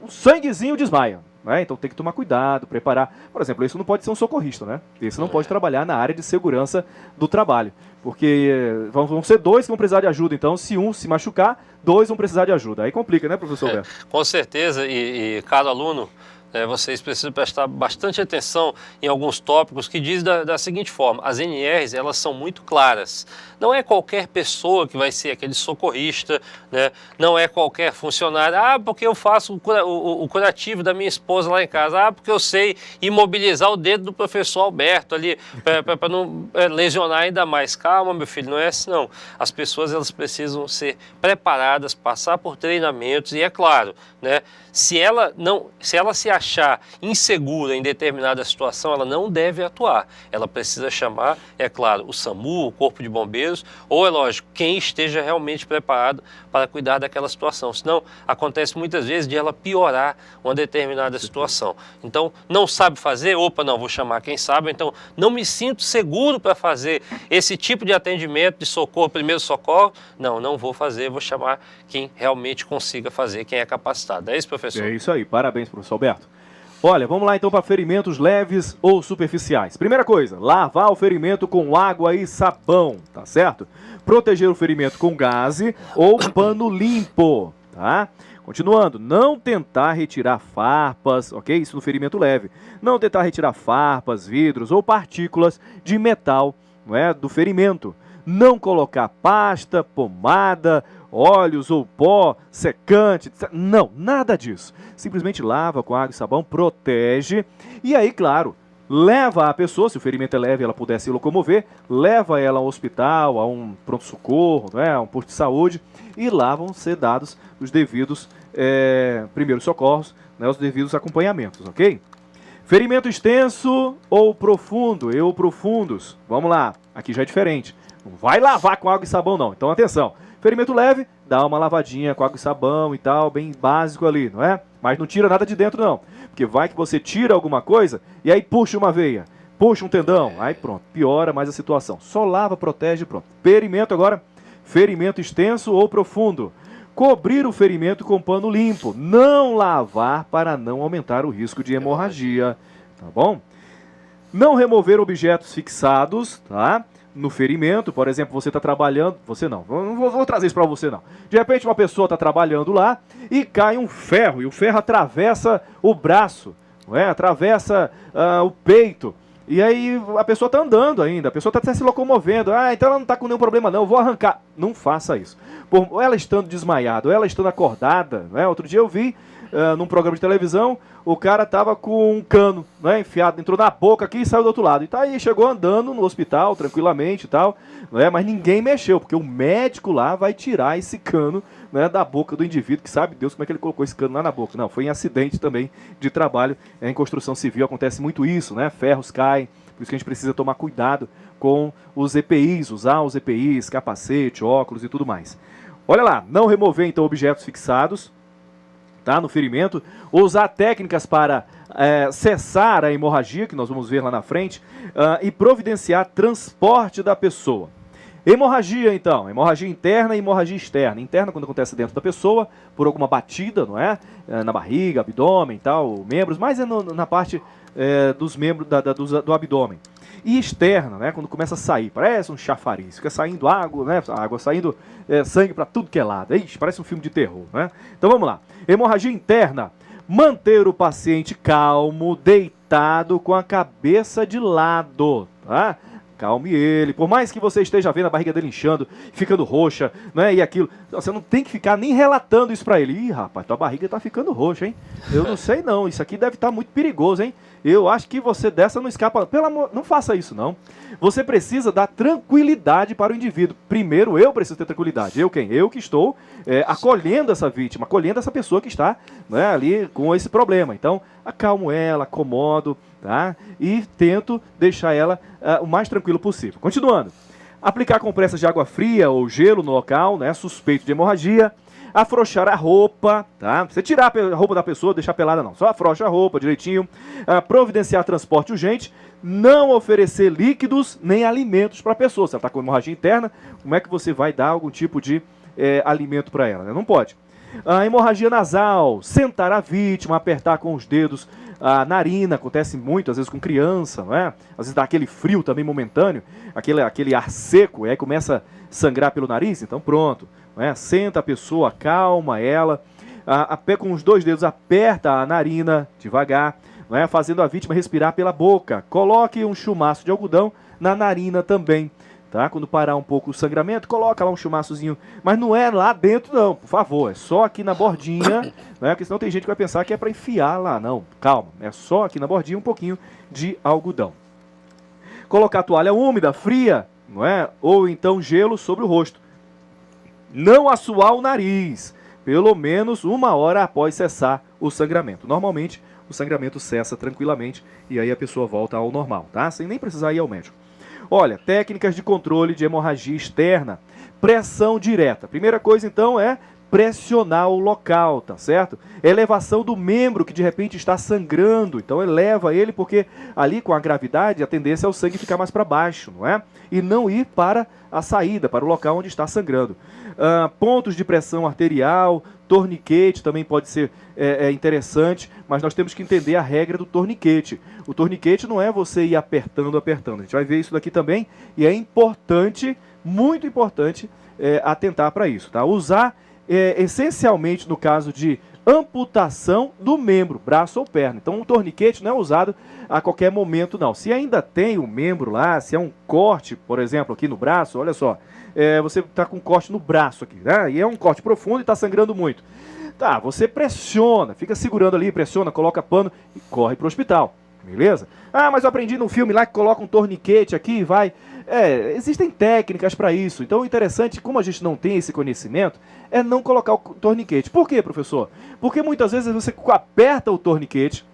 S2: o sanguezinho desmaia. Então tem que tomar cuidado, preparar. Por exemplo, isso não pode ser um socorrista, né? Esse não pode trabalhar na área de segurança do trabalho. Porque vão ser 2 que vão precisar de ajuda. Então, se um se machucar, 2 vão precisar de ajuda. Aí complica, né, professor Alberto?
S3: Com certeza, e caro aluno, vocês precisam prestar bastante atenção em alguns tópicos que diz da seguinte forma: as NRs, elas são muito claras. Não é qualquer pessoa que vai ser aquele socorrista, né? Não é qualquer funcionário. Porque eu faço o curativo da minha esposa lá em casa. Porque eu sei imobilizar o dedo do professor Alberto ali, para não lesionar ainda mais. Calma, meu filho, não é assim não. As pessoas, elas precisam ser preparadas, passar por treinamentos e, é claro, né? Se ela se achar insegura em determinada situação, ela não deve atuar. Ela precisa chamar, é claro, o SAMU, o Corpo de Bombeiros, ou, é lógico, quem esteja realmente preparado para cuidar daquela situação. Senão, acontece muitas vezes de ela piorar uma determinada situação. Então, não sabe fazer? Opa, não, vou chamar quem sabe. Então, não me sinto seguro para fazer esse tipo de atendimento de socorro, primeiro socorro. Não vou fazer, vou chamar quem realmente consiga fazer, quem é capacitado. É isso, professor?
S2: É isso aí, parabéns, professor Alberto. Olha, vamos lá então para ferimentos leves ou superficiais. Primeira coisa, lavar o ferimento com água e sabão, tá certo? Proteger o ferimento com gaze ou pano limpo, tá? Continuando, não tentar retirar farpas, ok? Isso no ferimento leve. Não tentar retirar farpas, vidros ou partículas de metal, não é, do ferimento. Não colocar pasta, pomada, óleos ou pó, secante, não, nada disso. Simplesmente lava com água e sabão, protege e aí, claro, leva a pessoa, se o ferimento é leve, ela puder se locomover, leva ela ao hospital, a um pronto-socorro, né, a um posto de saúde e lá vão ser dados os devidos primeiros socorros, né, os devidos acompanhamentos, ok? Ferimento extenso ou profundo, profundos, vamos lá, aqui já é diferente. Não vai lavar com água e sabão não, então atenção. Ferimento leve, dá uma lavadinha com água e sabão e tal, bem básico ali, não é? Mas não tira nada de dentro não, porque vai que você tira alguma coisa e aí puxa uma veia, puxa um tendão, aí pronto, piora mais a situação. Só lava, protege, pronto. Ferimento agora, ferimento extenso ou profundo. Cobrir o ferimento com pano limpo, não lavar para não aumentar o risco de hemorragia, tá bom? Não remover objetos fixados, tá? No ferimento, por exemplo, você está trabalhando, você não vou trazer isso para você não. De repente uma pessoa está trabalhando lá e cai um ferro, e o ferro atravessa o braço, não é? Atravessa o peito, e aí a pessoa está andando ainda, a pessoa está até se locomovendo, então ela não está com nenhum problema não, eu vou arrancar. Não faça isso. Ou ela estando desmaiada, ou ela estando acordada, né? Outro dia eu vi num programa de televisão, o cara estava com um cano, né, enfiado, entrou na boca aqui e saiu do outro lado. E tá aí, chegou andando no hospital, tranquilamente e tal, né, mas ninguém mexeu, porque o médico lá vai tirar esse cano, né, da boca do indivíduo, que sabe Deus como é que ele colocou esse cano lá na boca. Não, foi em acidente também de trabalho, em construção civil acontece muito isso, né, ferros caem, por isso que a gente precisa tomar cuidado com os EPIs, usar os EPIs, capacete, óculos e tudo mais. Olha lá, não remover então objetos fixados, tá, no ferimento, usar técnicas para cessar a hemorragia, que nós vamos ver lá na frente, e providenciar transporte da pessoa. Hemorragia, então, hemorragia interna e hemorragia externa. Interna, quando acontece dentro da pessoa, por alguma batida, não é? Na barriga, abdômen e tal, membros, mas na parte dos membros do abdômen. E externa, né? Quando começa a sair, parece um chafariz, fica saindo água, né? Água saindo, sangue para tudo que é lado. Ixi, parece um filme de terror, né? Então vamos lá. Hemorragia interna. Manter o paciente calmo, deitado, com a cabeça de lado, tá? calme ele. Por mais que você esteja vendo a barriga dele inchando, ficando roxa, né, e aquilo, você não tem que ficar nem relatando isso para ele. Ih, rapaz, tua barriga tá ficando roxa, hein? Eu não sei não, isso aqui deve estar muito perigoso, hein? Eu acho que você dessa não escapa. Pelo amor, não faça isso não. Você precisa dar tranquilidade para o indivíduo. Primeiro, eu preciso ter tranquilidade. Eu quem? Eu que estou acolhendo essa vítima, acolhendo essa pessoa que está, né, ali com esse problema. Então, acalmo ela, acomodo, tá? E tento deixar ela o mais tranquilo possível. Continuando. Aplicar compressas de água fria ou gelo no local, né, suspeito de hemorragia. Afrouxar a roupa, tá? Você tirar a roupa da pessoa, deixar pelada não. Só afrouxa a roupa direitinho. Providenciar transporte urgente. Não oferecer líquidos nem alimentos para a pessoa. Se ela está com hemorragia interna, como é que você vai dar algum tipo de alimento para ela, né? Não pode. Hemorragia nasal. Sentar a vítima, apertar com os dedos a narina. Acontece muito, às vezes com criança, não é? Às vezes dá aquele frio também momentâneo. Aquele ar seco, e aí começa a sangrar pelo nariz. Então pronto. Senta a pessoa, acalma ela, com os 2 dedos aperta a narina devagar, fazendo a vítima respirar pela boca. Coloque um chumaço de algodão na narina também, tá? Quando parar um pouco o sangramento, coloca lá um chumaçozinho, mas não é lá dentro não, por favor, é só aqui na bordinha, porque senão tem gente que vai pensar que é para enfiar lá, não, calma, é só aqui na bordinha um pouquinho de algodão. Colocar toalha úmida, fria, ou então gelo sobre o rosto. Não assoar o nariz, pelo menos 1 hora após cessar o sangramento. Normalmente, o sangramento cessa tranquilamente e aí a pessoa volta ao normal, tá? Sem nem precisar ir ao médico. Olha, técnicas de controle de hemorragia externa. Pressão direta. Primeira coisa, então, é pressionar o local, tá certo? Elevação do membro que de repente está sangrando. Então, eleva ele porque ali com a gravidade a tendência é o sangue ficar mais para baixo, não é? E não ir para a saída, para o local onde está sangrando. Pontos de pressão arterial, torniquete também pode ser interessante, mas nós temos que entender a regra do torniquete. O torniquete não é você ir apertando. A gente vai ver isso daqui também e é importante, muito importante, atentar para isso, tá? Usar essencialmente no caso de amputação do membro, braço ou perna. Então, o torniquete não é usado a qualquer momento, não. Se ainda tem o membro lá, se é um corte, por exemplo, aqui no braço, olha só, você está com um corte no braço aqui, né? E é um corte profundo e está sangrando muito. Tá, você pressiona, fica segurando ali, pressiona, coloca pano e corre para o hospital, beleza? Ah, mas eu aprendi no filme lá que coloca um torniquete aqui e vai... existem técnicas para isso. Então, o interessante, como a gente não tem esse conhecimento, é não colocar o torniquete. Por quê, professor? Porque muitas vezes você aperta o torniquete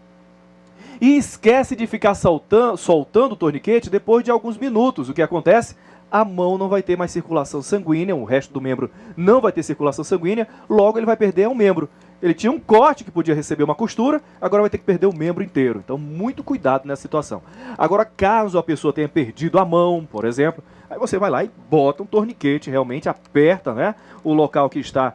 S2: e esquece de ficar soltando o torniquete depois de alguns minutos. O que acontece? A mão não vai ter mais circulação sanguínea, o resto do membro não vai ter circulação sanguínea, logo ele vai perder um membro. Ele tinha um corte que podia receber uma costura, agora vai ter que perder o membro inteiro. Então, muito cuidado nessa situação. Agora, caso a pessoa tenha perdido a mão, por exemplo, aí você vai lá e bota um torniquete, realmente aperta, né, o local que está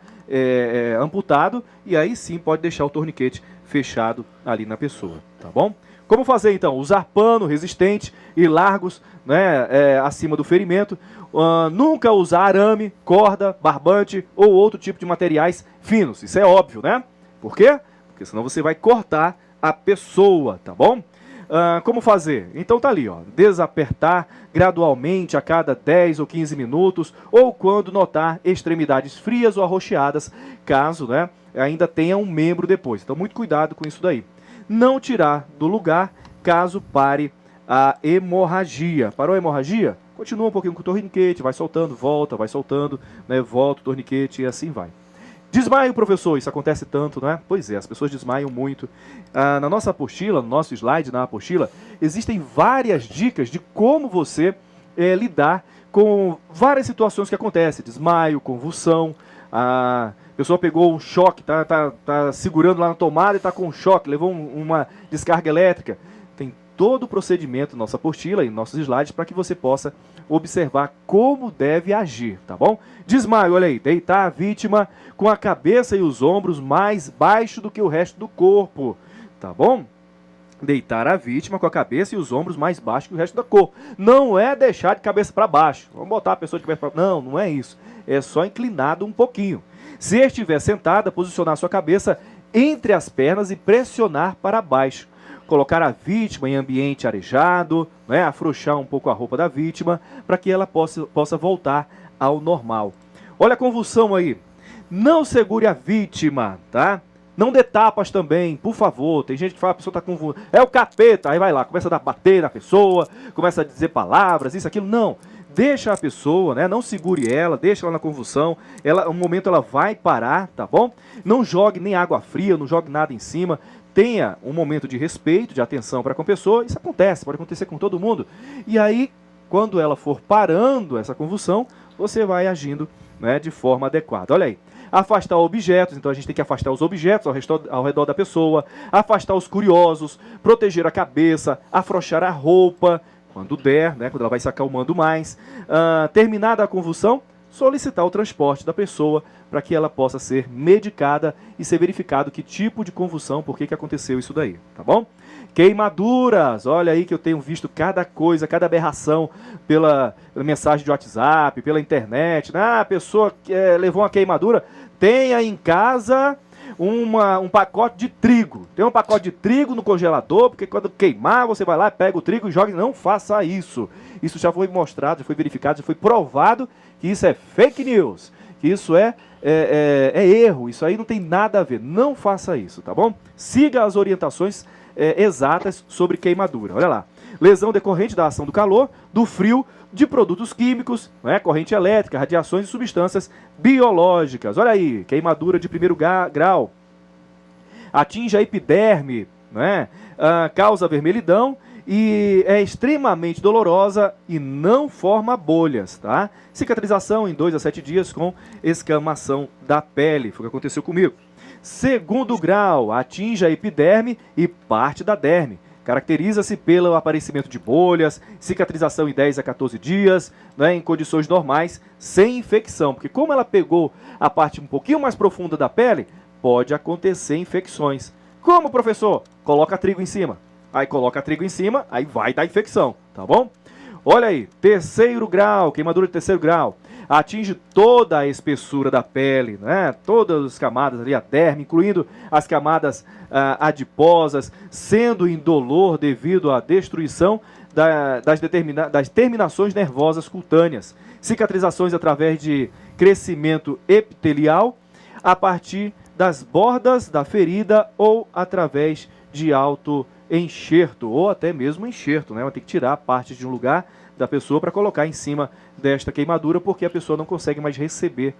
S2: amputado, e aí sim pode deixar o torniquete fechado ali na pessoa, tá bom? Como fazer então? Usar pano resistente e largos, né, acima do ferimento. Nunca usar arame, corda, barbante ou outro tipo de materiais finos. Isso é óbvio, né? Por quê? Porque senão você vai cortar a pessoa, tá bom? Como fazer? Então tá ali, ó, desapertar gradualmente a cada 10 ou 15 minutos ou quando notar extremidades frias ou arroxeadas, caso, né, ainda tenha um membro depois. Então muito cuidado com isso daí. Não tirar do lugar caso pare a hemorragia. Parou a hemorragia? Continua um pouquinho com o torniquete, vai soltando, volta, vai soltando, né, volta o torniquete e assim vai. Desmaio, professor, isso acontece tanto, não é? Pois é, as pessoas desmaiam muito. Na nossa apostila, no nosso slide na apostila, existem várias dicas de como você lidar com várias situações que acontecem. Desmaio, convulsão, a pessoa pegou um choque, tá segurando lá na tomada e está com um choque, levou uma descarga elétrica. Tem todo o procedimento na nossa apostila e nossos slides para que você possa observar como deve agir, tá bom? Desmaio, olha aí, deitar a vítima com a cabeça e os ombros mais baixo do que o resto do corpo, tá bom? Deitar a vítima com a cabeça e os ombros mais baixos que o resto do corpo. Não é deixar de cabeça para baixo. Vamos botar a pessoa de cabeça para baixo. Não, não é isso. É só inclinado um pouquinho. Se estiver sentada, posicionar sua cabeça entre as pernas e pressionar para baixo. colocar a vítima em ambiente arejado, né? Afrouxar um pouco a roupa da vítima, para que ela possa voltar ao normal. Olha a convulsão aí. Não segure a vítima, tá? Não dê tapas também, por favor. Tem gente que fala, a pessoa está com... É o capeta, aí vai lá, começa a bater na pessoa, começa a dizer palavras, isso, aquilo. Não, deixa a pessoa, né? Não segure ela, deixa ela na convulsão. Um momento ela vai parar, tá bom? Não jogue nem água fria, não jogue nada em cima. Tenha um momento de respeito, de atenção para com a pessoa. Isso acontece, pode acontecer com todo mundo. E aí, quando ela for parando essa convulsão, você vai agindo, né, de forma adequada. Olha aí. Afastar objetos, então a gente tem que afastar os objetos ao redor da pessoa, afastar os curiosos, proteger a cabeça, afrouxar a roupa, quando der, né, quando ela vai se acalmando mais. Terminada a convulsão, solicitar o transporte da pessoa para que ela possa ser medicada e ser verificado que tipo de convulsão, por que aconteceu isso daí, tá bom? Queimaduras, olha aí que eu tenho visto cada coisa, cada aberração pela mensagem de WhatsApp, pela internet, né? A pessoa levou uma queimadura, tenha em casa um pacote de trigo. Tem um pacote de trigo no congelador, porque quando queimar, você vai lá, pega o trigo e joga. Não faça isso. Isso já foi mostrado, já foi verificado, já foi provado que isso é fake news, que isso é erro, isso aí não tem nada a ver. Não faça isso, tá bom? Siga as orientações exatas sobre queimadura. Olha lá. Lesão decorrente da ação do calor, do frio, de produtos químicos, né, corrente elétrica, radiações e substâncias biológicas. Olha aí, queimadura de primeiro grau. Atinge a epiderme, né, causa vermelhidão e é extremamente dolorosa e não forma bolhas, tá? Cicatrização em 2 a 7 dias com escamação da pele. Foi o que aconteceu comigo. Segundo grau, atinge a epiderme e parte da derme. Caracteriza-se pelo aparecimento de bolhas, cicatrização em 10 a 14 dias, né, em condições normais, sem infecção. Porque como ela pegou a parte um pouquinho mais profunda da pele, pode acontecer infecções. Como, professor? Coloca trigo em cima. Aí coloca trigo em cima, aí vai dar infecção, tá bom? Olha aí, terceiro grau, queimadura de terceiro grau. Atinge toda a espessura da pele, né? Todas as camadas ali, a derme, incluindo as camadas adiposas, sendo indolor devido à destruição das terminações nervosas cutâneas. Cicatrizações através de crescimento epitelial a partir das bordas da ferida ou através de auto-enxerto, ou até mesmo enxerto, né? Vai ter que tirar partes de um lugar da pessoa para colocar em cima desta queimadura, porque a pessoa não consegue mais receber,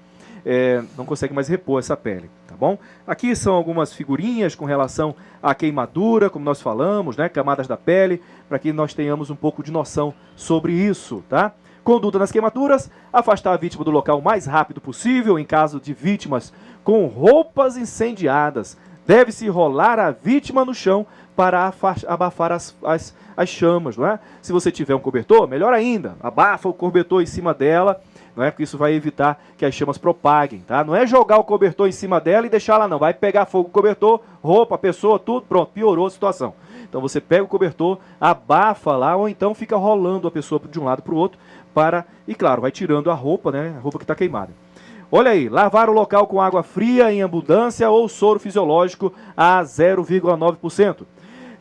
S2: não consegue mais repor essa pele, tá bom? Aqui são algumas figurinhas com relação à queimadura, como nós falamos, né? Camadas da pele, para que nós tenhamos um pouco de noção sobre isso, tá? Conduta nas queimaduras, afastar a vítima do local o mais rápido possível, em caso de vítimas com roupas incendiadas. Deve-se rolar a vítima no chão para abafar as chamas, não é? Se você tiver um cobertor, melhor ainda, abafa o cobertor em cima dela, não é? Porque isso vai evitar que as chamas propaguem, tá? Não é jogar o cobertor em cima dela e deixar lá não, vai pegar fogo o cobertor, roupa, pessoa, tudo, pronto, piorou a situação. Então você pega o cobertor, abafa lá, ou então fica rolando a pessoa de um lado para o outro, e claro, vai tirando a roupa, né? A roupa que está queimada. Olha aí, lavar o local com água fria em abundância ou soro fisiológico a 0,9%.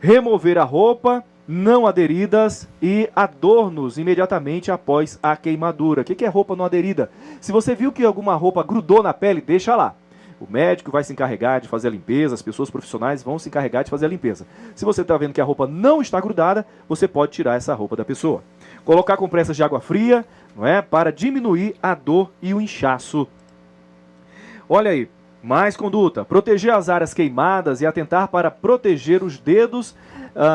S2: Remover a roupa não aderidas e adornos imediatamente após a queimadura. O que é roupa não aderida? Se você viu que alguma roupa grudou na pele, deixa lá. O médico vai se encarregar de fazer a limpeza, as pessoas profissionais vão se encarregar de fazer a limpeza. Se você está vendo que a roupa não está grudada, você pode tirar essa roupa da pessoa. Colocar compressas de água fria, não é, para diminuir a dor e o inchaço. Olha aí, mais conduta. Proteger as áreas queimadas e atentar para proteger os dedos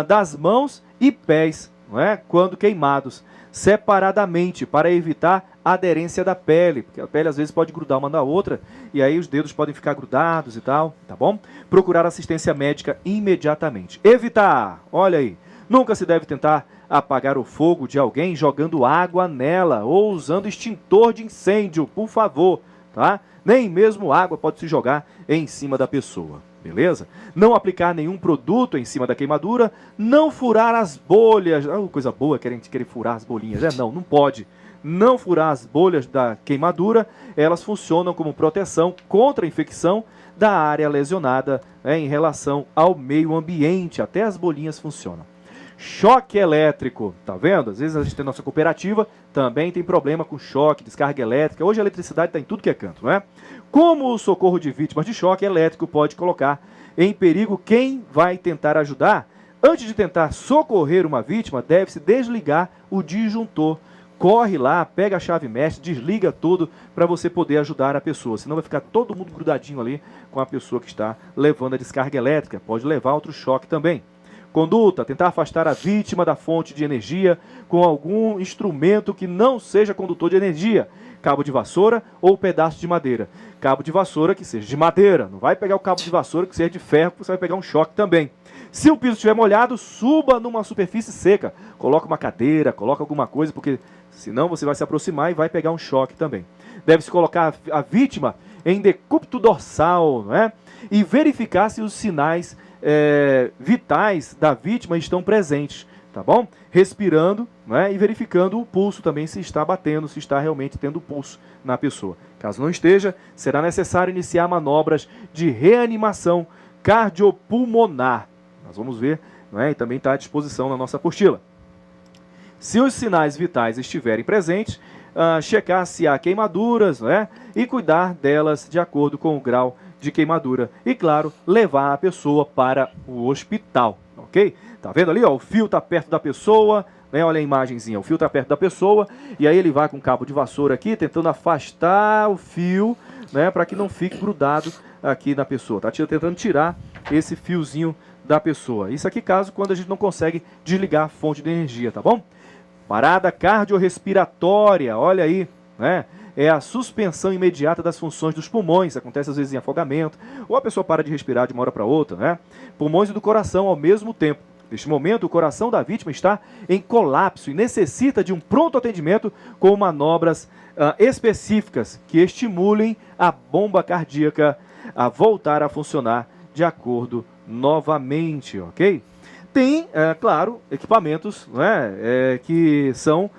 S2: das mãos e pés, não é, quando queimados, separadamente, para evitar a aderência da pele, porque a pele às vezes pode grudar uma na outra, e aí os dedos podem ficar grudados e tal, tá bom? Procurar assistência médica imediatamente. Evitar, olha aí, nunca se deve tentar apagar o fogo de alguém jogando água nela ou usando extintor de incêndio, por favor, tá? Nem mesmo água pode se jogar em cima da pessoa, beleza? Não aplicar nenhum produto em cima da queimadura, não furar as bolhas, coisa boa querer furar as bolinhas, não pode. Não furar as bolhas da queimadura, elas funcionam como proteção contra a infecção da área lesionada, né, em relação ao meio ambiente. Até as bolinhas funcionam. Choque elétrico, tá vendo? Às vezes a gente tem nossa cooperativa, também tem problema com choque, descarga elétrica. Hoje a eletricidade está em tudo que é canto, não é? Como o socorro de vítimas de choque elétrico pode colocar em perigo quem vai tentar ajudar? Antes de tentar socorrer uma vítima, deve-se desligar o disjuntor. Corre lá, pega a chave mestre, desliga tudo para você poder ajudar a pessoa. Senão vai ficar todo mundo grudadinho ali com a pessoa que está levando a descarga elétrica. Pode levar outro choque também. Conduta, tentar afastar a vítima da fonte de energia com algum instrumento que não seja condutor de energia. Cabo de vassoura ou pedaço de madeira. Cabo de vassoura que seja de madeira. Não vai pegar o cabo de vassoura que seja de ferro, porque você vai pegar um choque também. Se o piso estiver molhado, suba numa superfície seca. Coloca uma cadeira, coloca alguma coisa, porque senão você vai se aproximar e vai pegar um choque também. Deve-se colocar a vítima em decúbito dorsal, né? E verificar se os sinais vitais da vítima estão presentes, tá bom? Respirando, né? E verificando o pulso também, se está batendo, se está realmente tendo pulso na pessoa. Caso não esteja, será necessário iniciar manobras de reanimação cardiopulmonar. Nós vamos ver, né? E também está à disposição na nossa apostila. Se os sinais vitais estiverem presentes, checar se há queimaduras, né? E cuidar delas de acordo com o grau de queimadura. E, claro, levar a pessoa para o hospital, ok? Tá vendo ali, ó, o fio tá perto da pessoa, né? Olha a imagenzinha, o fio tá perto da pessoa, e aí ele vai com o cabo de vassoura aqui, tentando afastar o fio, né? Para que não fique grudado aqui na pessoa. Tá tentando tirar esse fiozinho da pessoa. Isso aqui caso quando a gente não consegue desligar a fonte de energia, tá bom? Parada cardiorrespiratória, olha aí, né? É a suspensão imediata das funções dos pulmões. Acontece às vezes em afogamento, ou a pessoa para de respirar de uma hora para outra, né? Pulmões e do coração ao mesmo tempo. Neste momento, o coração da vítima está em colapso e necessita de um pronto atendimento com manobras específicas que estimulem a bomba cardíaca a voltar a funcionar de acordo novamente, ok? Tem, claro, equipamentos, né, que são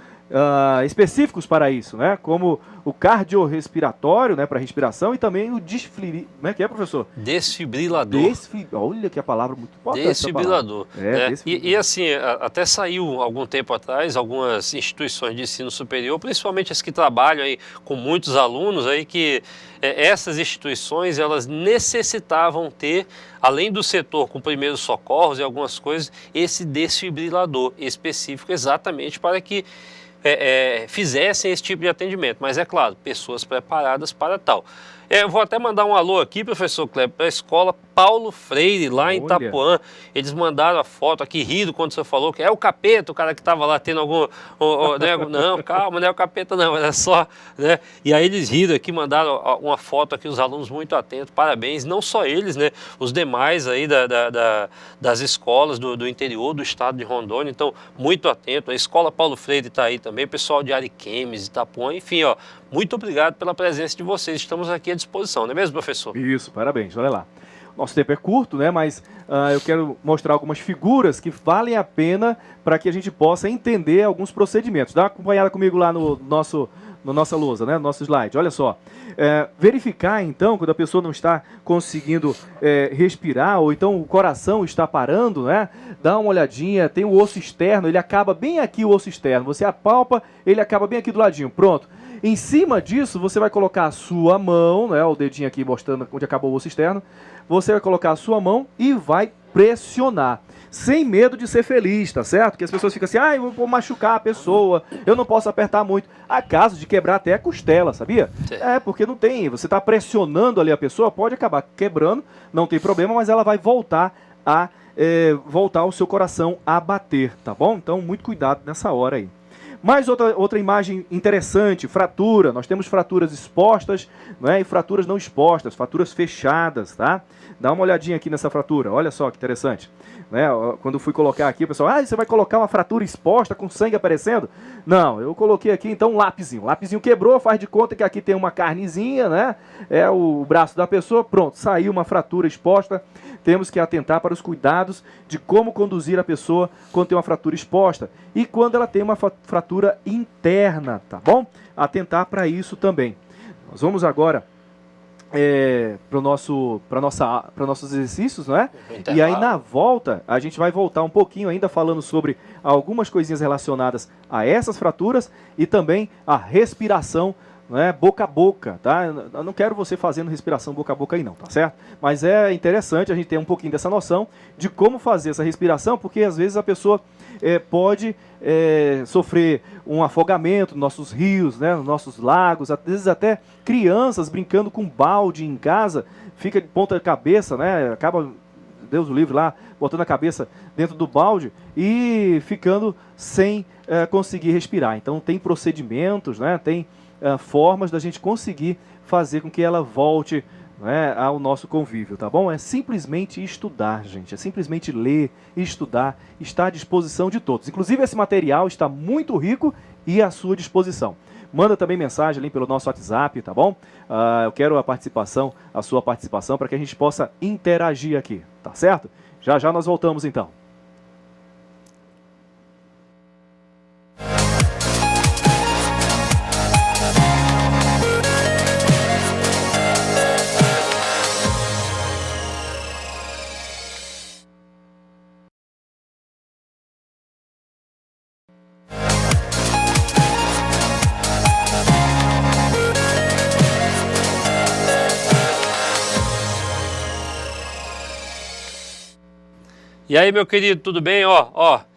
S2: específicos para isso, né? Como o cardiorrespiratório, né, para respiração, e também o como é que é, professor?
S3: Desfibrilador.
S2: Olha que a palavra muito importante.
S3: Desfibrilador.
S2: Né?
S3: Desfibrilador. E assim, até saiu algum tempo atrás algumas instituições de ensino superior, principalmente as que trabalham aí com muitos alunos aí, que essas instituições elas necessitavam ter, além do setor com primeiros socorros e algumas coisas, esse desfibrilador específico exatamente para que fizessem esse tipo de atendimento, mas é claro, pessoas preparadas para tal. Eu vou até mandar um alô aqui, professor Kleber, para a escola Paulo Freire, lá em Itapuã. Eles mandaram a foto aqui, rindo quando você falou que é o capeta, o cara que estava lá tendo algum... né? Não, calma, não é o capeta não, era só... Né? E aí eles riram aqui, mandaram uma foto aqui, os alunos muito atentos, parabéns, não só eles, né? Os demais aí das escolas do interior do estado de Rondônia, então muito atento. A escola Paulo Freire está aí também, pessoal de Ariquemes, Itapuã, enfim, ó, muito obrigado pela presença de vocês, estamos aqui à disposição, não é mesmo, professor?
S2: Isso, parabéns, olha lá. Nosso tempo é curto, né? Mas eu quero mostrar algumas figuras que valem a pena para que a gente possa entender alguns procedimentos. Dá uma acompanhada comigo lá no nossa lousa, né? No nosso slide. Olha só. Verificar, então, quando a pessoa não está conseguindo respirar, ou então o coração está parando, né? Dá uma olhadinha, tem o osso externo, ele acaba bem aqui, o osso externo. Você apalpa, ele acaba bem aqui do ladinho. Pronto. Em cima disso, você vai colocar a sua mão, né? O dedinho aqui mostrando onde acabou o osso externo. Você vai colocar a sua mão e vai pressionar. Sem medo de ser feliz, tá certo? Porque as pessoas ficam assim, eu vou machucar a pessoa, eu não posso apertar muito. Há casos de quebrar até a costela, sabia? Sim. Porque não tem, você está pressionando ali a pessoa, pode acabar quebrando, não tem problema, mas ela vai voltar o seu coração a bater, tá bom? Então, muito cuidado nessa hora aí. Mais outra imagem interessante, fratura. Nós temos fraturas expostas, né, e fraturas não expostas, fraturas fechadas, tá? Dá uma olhadinha aqui nessa fratura, olha só que interessante. Né? Quando eu fui colocar aqui, o pessoal, você vai colocar uma fratura exposta com sangue aparecendo? Não, eu coloquei aqui então um lápisinho. O lápisinho quebrou, faz de conta que aqui tem uma carnezinha, né? É o braço da pessoa, pronto, saiu uma fratura exposta. Temos que atentar para os cuidados de como conduzir a pessoa quando tem uma fratura exposta e quando ela tem uma fratura interna, tá bom? Atentar para isso também. Nós vamos agora para nossos exercícios, não é?
S3: Intervalo.
S2: E aí na volta, a gente vai voltar um pouquinho ainda falando sobre algumas coisinhas relacionadas a essas fraturas e também a respiração, não é? Boca a boca, tá? Eu não quero você fazendo respiração boca a boca aí não, tá certo? Mas é interessante a gente ter um pouquinho dessa noção de como fazer essa respiração, porque às vezes a pessoa pode sofrer um afogamento nos nossos rios, né, nos nossos lagos, às vezes até crianças brincando com balde em casa, fica de ponta cabeça, né, acaba, Deus o livre lá, botando a cabeça dentro do balde e ficando sem conseguir respirar. Então tem procedimentos, né, tem formas da gente conseguir fazer com que ela volte, né, ao nosso convívio, tá bom? É simplesmente estudar, gente. É simplesmente ler, estudar, está à disposição de todos. Inclusive, esse material está muito rico e à sua disposição. Manda também mensagem ali pelo nosso WhatsApp, tá bom? Eu quero a sua participação, para que a gente possa interagir aqui, tá certo? Já já nós voltamos então.
S3: E aí, meu querido, tudo bem?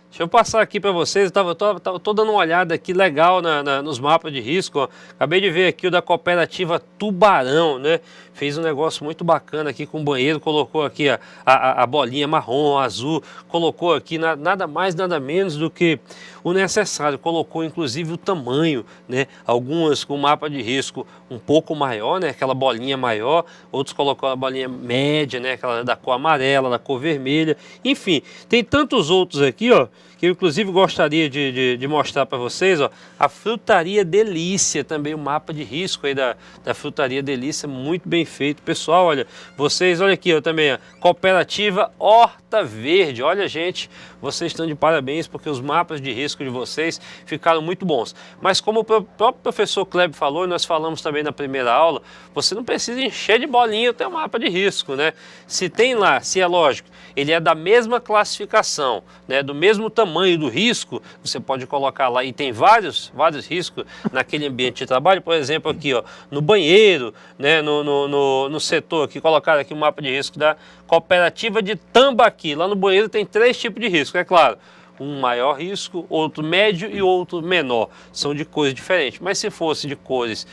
S3: Deixa eu passar aqui para vocês, eu tô dando uma olhada aqui legal nos mapas de risco, ó. Acabei de ver aqui o da cooperativa Tubarão, né? Fez um negócio muito bacana aqui com o banheiro, colocou aqui a bolinha marrom, azul, colocou aqui nada mais, nada menos do que o necessário, colocou inclusive o tamanho, né? Algumas com mapa de risco um pouco maior, né? Aquela bolinha maior, outros colocou a bolinha média, né? Aquela da cor amarela, da cor vermelha, enfim, tem tantos outros aqui, ó, que eu inclusive gostaria de mostrar para vocês, ó, a Frutaria Delícia, também o mapa de risco aí da Frutaria Delícia, muito bem feito. Pessoal, olha, vocês, olha aqui, ó, também, ó, Cooperativa Horta Verde, olha, gente, vocês estão de parabéns, porque os mapas de risco de vocês ficaram muito bons. Mas como o próprio professor Kleber falou, e nós falamos também na primeira aula, você não precisa encher de bolinha o teu mapa de risco, né? Se tem lá, se é lógico, ele é da mesma classificação, né, do mesmo tamanho do risco, você pode colocar lá, e tem vários riscos naquele ambiente de trabalho, por exemplo, aqui, ó, no banheiro, né, no setor aqui, colocaram aqui o mapa de risco da Cooperativa de Tambaqui. Lá no banheiro tem 3 tipos de risco, é claro. Um maior risco, outro médio e outro menor. São de cores diferentes. Mas se fosse de cores,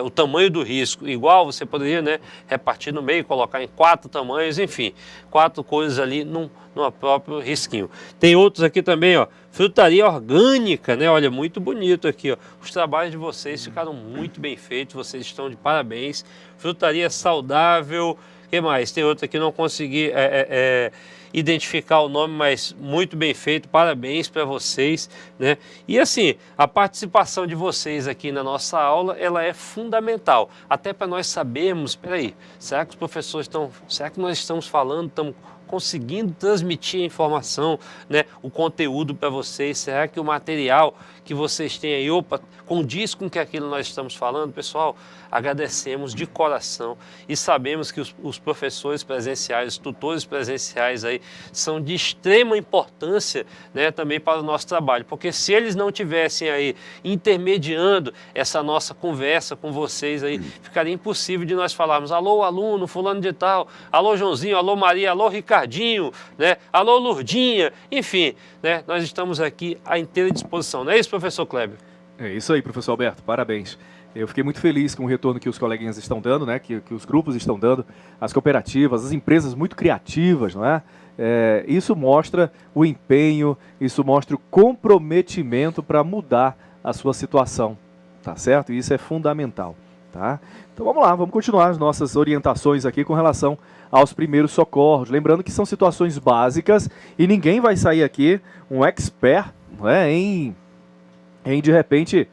S3: o tamanho do risco igual, você poderia, né, repartir no meio, colocar em 4 tamanhos, enfim, 4 cores ali num próprio risquinho. Tem outros aqui também, ó, Frutaria Orgânica, né? Olha, muito bonito aqui, ó. Os trabalhos de vocês ficaram muito bem feitos, vocês estão de parabéns. Frutaria Saudável, o que mais? Tem outro aqui, não consegui identificar o nome, mas muito bem feito, parabéns para vocês, né? E assim, a participação de vocês aqui na nossa aula, ela é fundamental, até para nós sabermos, espera aí, será que os professores será que nós estamos falando, estamos conseguindo transmitir a informação, né, o conteúdo para vocês? Será que o material que vocês têm aí, condiz com que aquilo nós estamos falando? Pessoal, agradecemos de coração e sabemos que os professores presenciais, os tutores presenciais aí são de extrema importância, né, também para o nosso trabalho, porque se eles não tivessem aí intermediando essa nossa conversa com vocês aí, ficaria impossível de nós falarmos alô aluno, fulano de tal, alô Joãozinho, alô Maria, alô Ricardinho, né, alô Lurdinha, enfim, né, nós estamos aqui à inteira disposição, não é isso, professor Kleber?
S2: É isso aí, professor Alberto, parabéns. Eu fiquei muito feliz com o retorno que os coleguinhas estão dando, né, que os grupos estão dando, as cooperativas, as empresas muito criativas, não é? Isso mostra o empenho, isso mostra o comprometimento para mudar a sua situação, tá certo? E isso é fundamental, tá? Então vamos lá, vamos continuar as nossas orientações aqui com relação aos primeiros socorros. Lembrando que são situações básicas e ninguém vai sair aqui um expert, não é, em de repente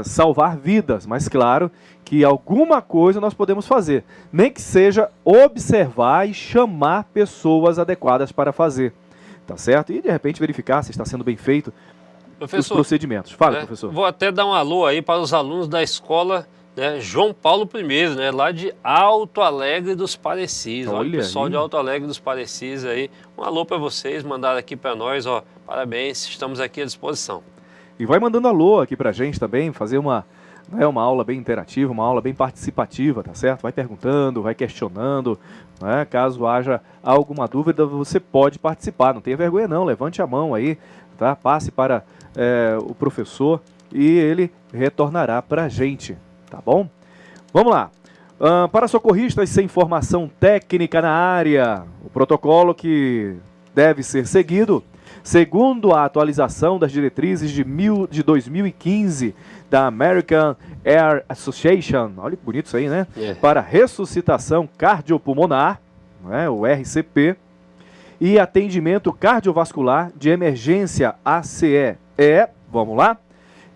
S2: salvar vidas, mas claro que alguma coisa nós podemos fazer, nem que seja observar e chamar pessoas adequadas para fazer, tá certo? E de repente verificar se está sendo bem feito os procedimentos. Fala, professor.
S3: Vou até dar um alô aí para os alunos da escola né, João Paulo I, né, lá de Alto Alegre dos Parecis. Olha o
S2: Olha
S3: pessoal
S2: aí.
S3: de Alto Alegre dos Parecis aí. Um alô para vocês, mandaram aqui para nós, ó. Parabéns, estamos aqui à disposição.
S2: E vai mandando alô aqui pra gente também, fazer uma aula bem interativa, uma aula bem participativa, tá certo? Vai perguntando, vai questionando, né? Caso haja alguma dúvida, você pode participar, não tenha vergonha não, levante a mão aí, tá? Passe para o professor e ele retornará pra gente, tá bom? Vamos lá. Para socorristas sem formação técnica na área, o protocolo que deve ser seguido, segundo a atualização das diretrizes de 2015 da American Air Association, olha que bonito isso aí, né? Para ressuscitação cardiopulmonar, né? O RCP, e atendimento cardiovascular de emergência ACE. Vamos lá?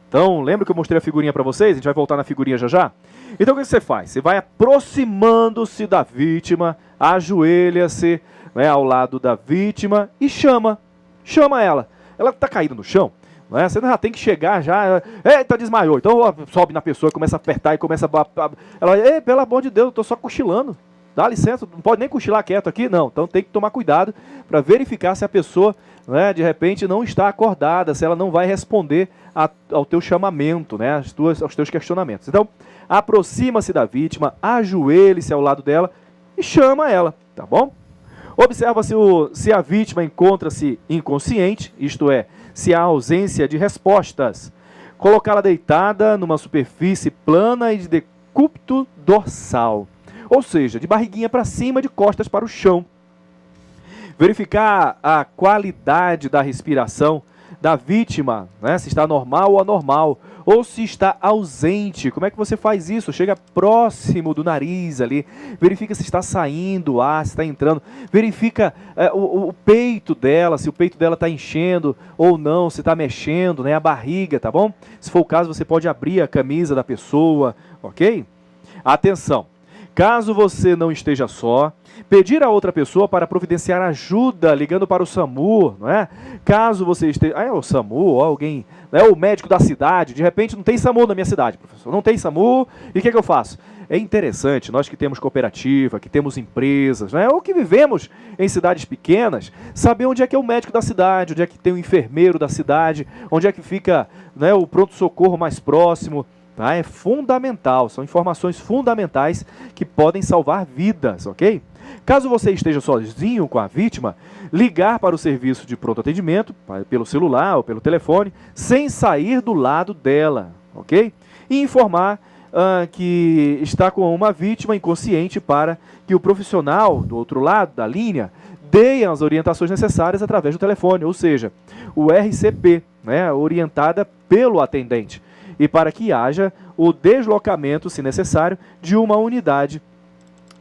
S2: Então, lembra que eu mostrei a figurinha para vocês? A gente vai voltar na figurinha já já? Então, o que você faz? Você vai aproximando-se da vítima, ajoelha-se, né, ao lado da vítima e chama ela. Ela está caída no chão, né? Você já tem que chegar já, eita, desmaiou. Então sobe na pessoa, começa a apertar e começa a... Ela, pelo amor de Deus, eu estou só cochilando. Dá licença, não pode nem cochilar quieto aqui, não. Então tem que tomar cuidado para verificar se a pessoa, né, de repente não está acordada, se ela não vai responder ao teu chamamento, né, aos teus questionamentos. Então, aproxima-se da vítima, ajoelhe-se ao lado dela e chama ela, tá bom? Observa se a vítima encontra-se inconsciente, isto é, se há ausência de respostas. Colocá-la deitada numa superfície plana e de decúbito dorsal, ou seja, de barriguinha para cima, de costas para o chão. Verificar a qualidade da respiração da vítima, né, se está normal ou anormal, ou se está ausente. Como é que você faz isso? Chega próximo do nariz ali, verifica se está saindo ar, se está entrando, verifica o peito dela, se o peito dela está enchendo ou não, se está mexendo, né, a barriga, tá bom? Se for o caso, você pode abrir a camisa da pessoa, ok? Atenção! Caso você não esteja só, pedir a outra pessoa para providenciar ajuda, ligando para o SAMU, não é? Caso você esteja... o SAMU, ou alguém... o médico da cidade, de repente não tem SAMU na minha cidade, professor. Não tem SAMU, e o que eu faço? É interessante, nós que temos cooperativa, que temos empresas, né, ou que vivemos em cidades pequenas, saber onde é que é o médico da cidade, onde é que tem o enfermeiro da cidade, onde é que fica, né, o pronto-socorro mais próximo. Tá? É fundamental, são informações fundamentais que podem salvar vidas, ok? Caso você esteja sozinho com a vítima, ligar para o serviço de pronto atendimento, pelo celular ou pelo telefone, sem sair do lado dela, ok? E informar que está com uma vítima inconsciente para que o profissional do outro lado da linha dê as orientações necessárias através do telefone, ou seja, o RCP, né, orientada pelo atendente. E para que haja o deslocamento, se necessário, de uma unidade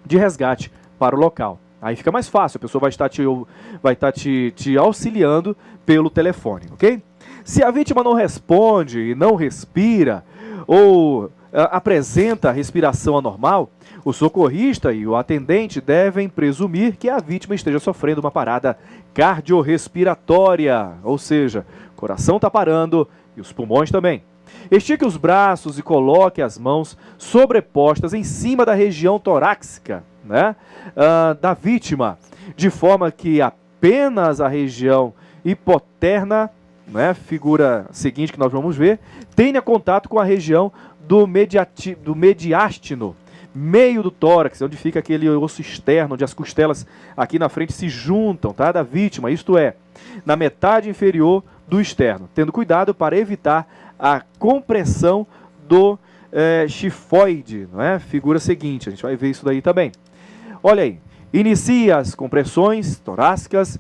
S2: de resgate para o local. Aí fica mais fácil, a pessoa vai estar te auxiliando pelo telefone, ok? Se a vítima não responde e não respira, ou apresenta respiração anormal, o socorrista e o atendente devem presumir que a vítima esteja sofrendo uma parada cardiorrespiratória, ou seja, o coração está parando e os pulmões também. Estique os braços e coloque as mãos sobrepostas em cima da região torácica, né, da vítima, de forma que apenas a região hipoterna, né, figura seguinte que nós vamos ver, tenha contato com a região do mediastino, meio do tórax, onde fica aquele osso externo, onde as costelas aqui na frente se juntam, tá, da vítima, isto é, na metade inferior do externo, tendo cuidado para evitar a compressão do chifoide, não é? Figura seguinte, a gente vai ver isso daí também. Olha aí, inicia as compressões torácicas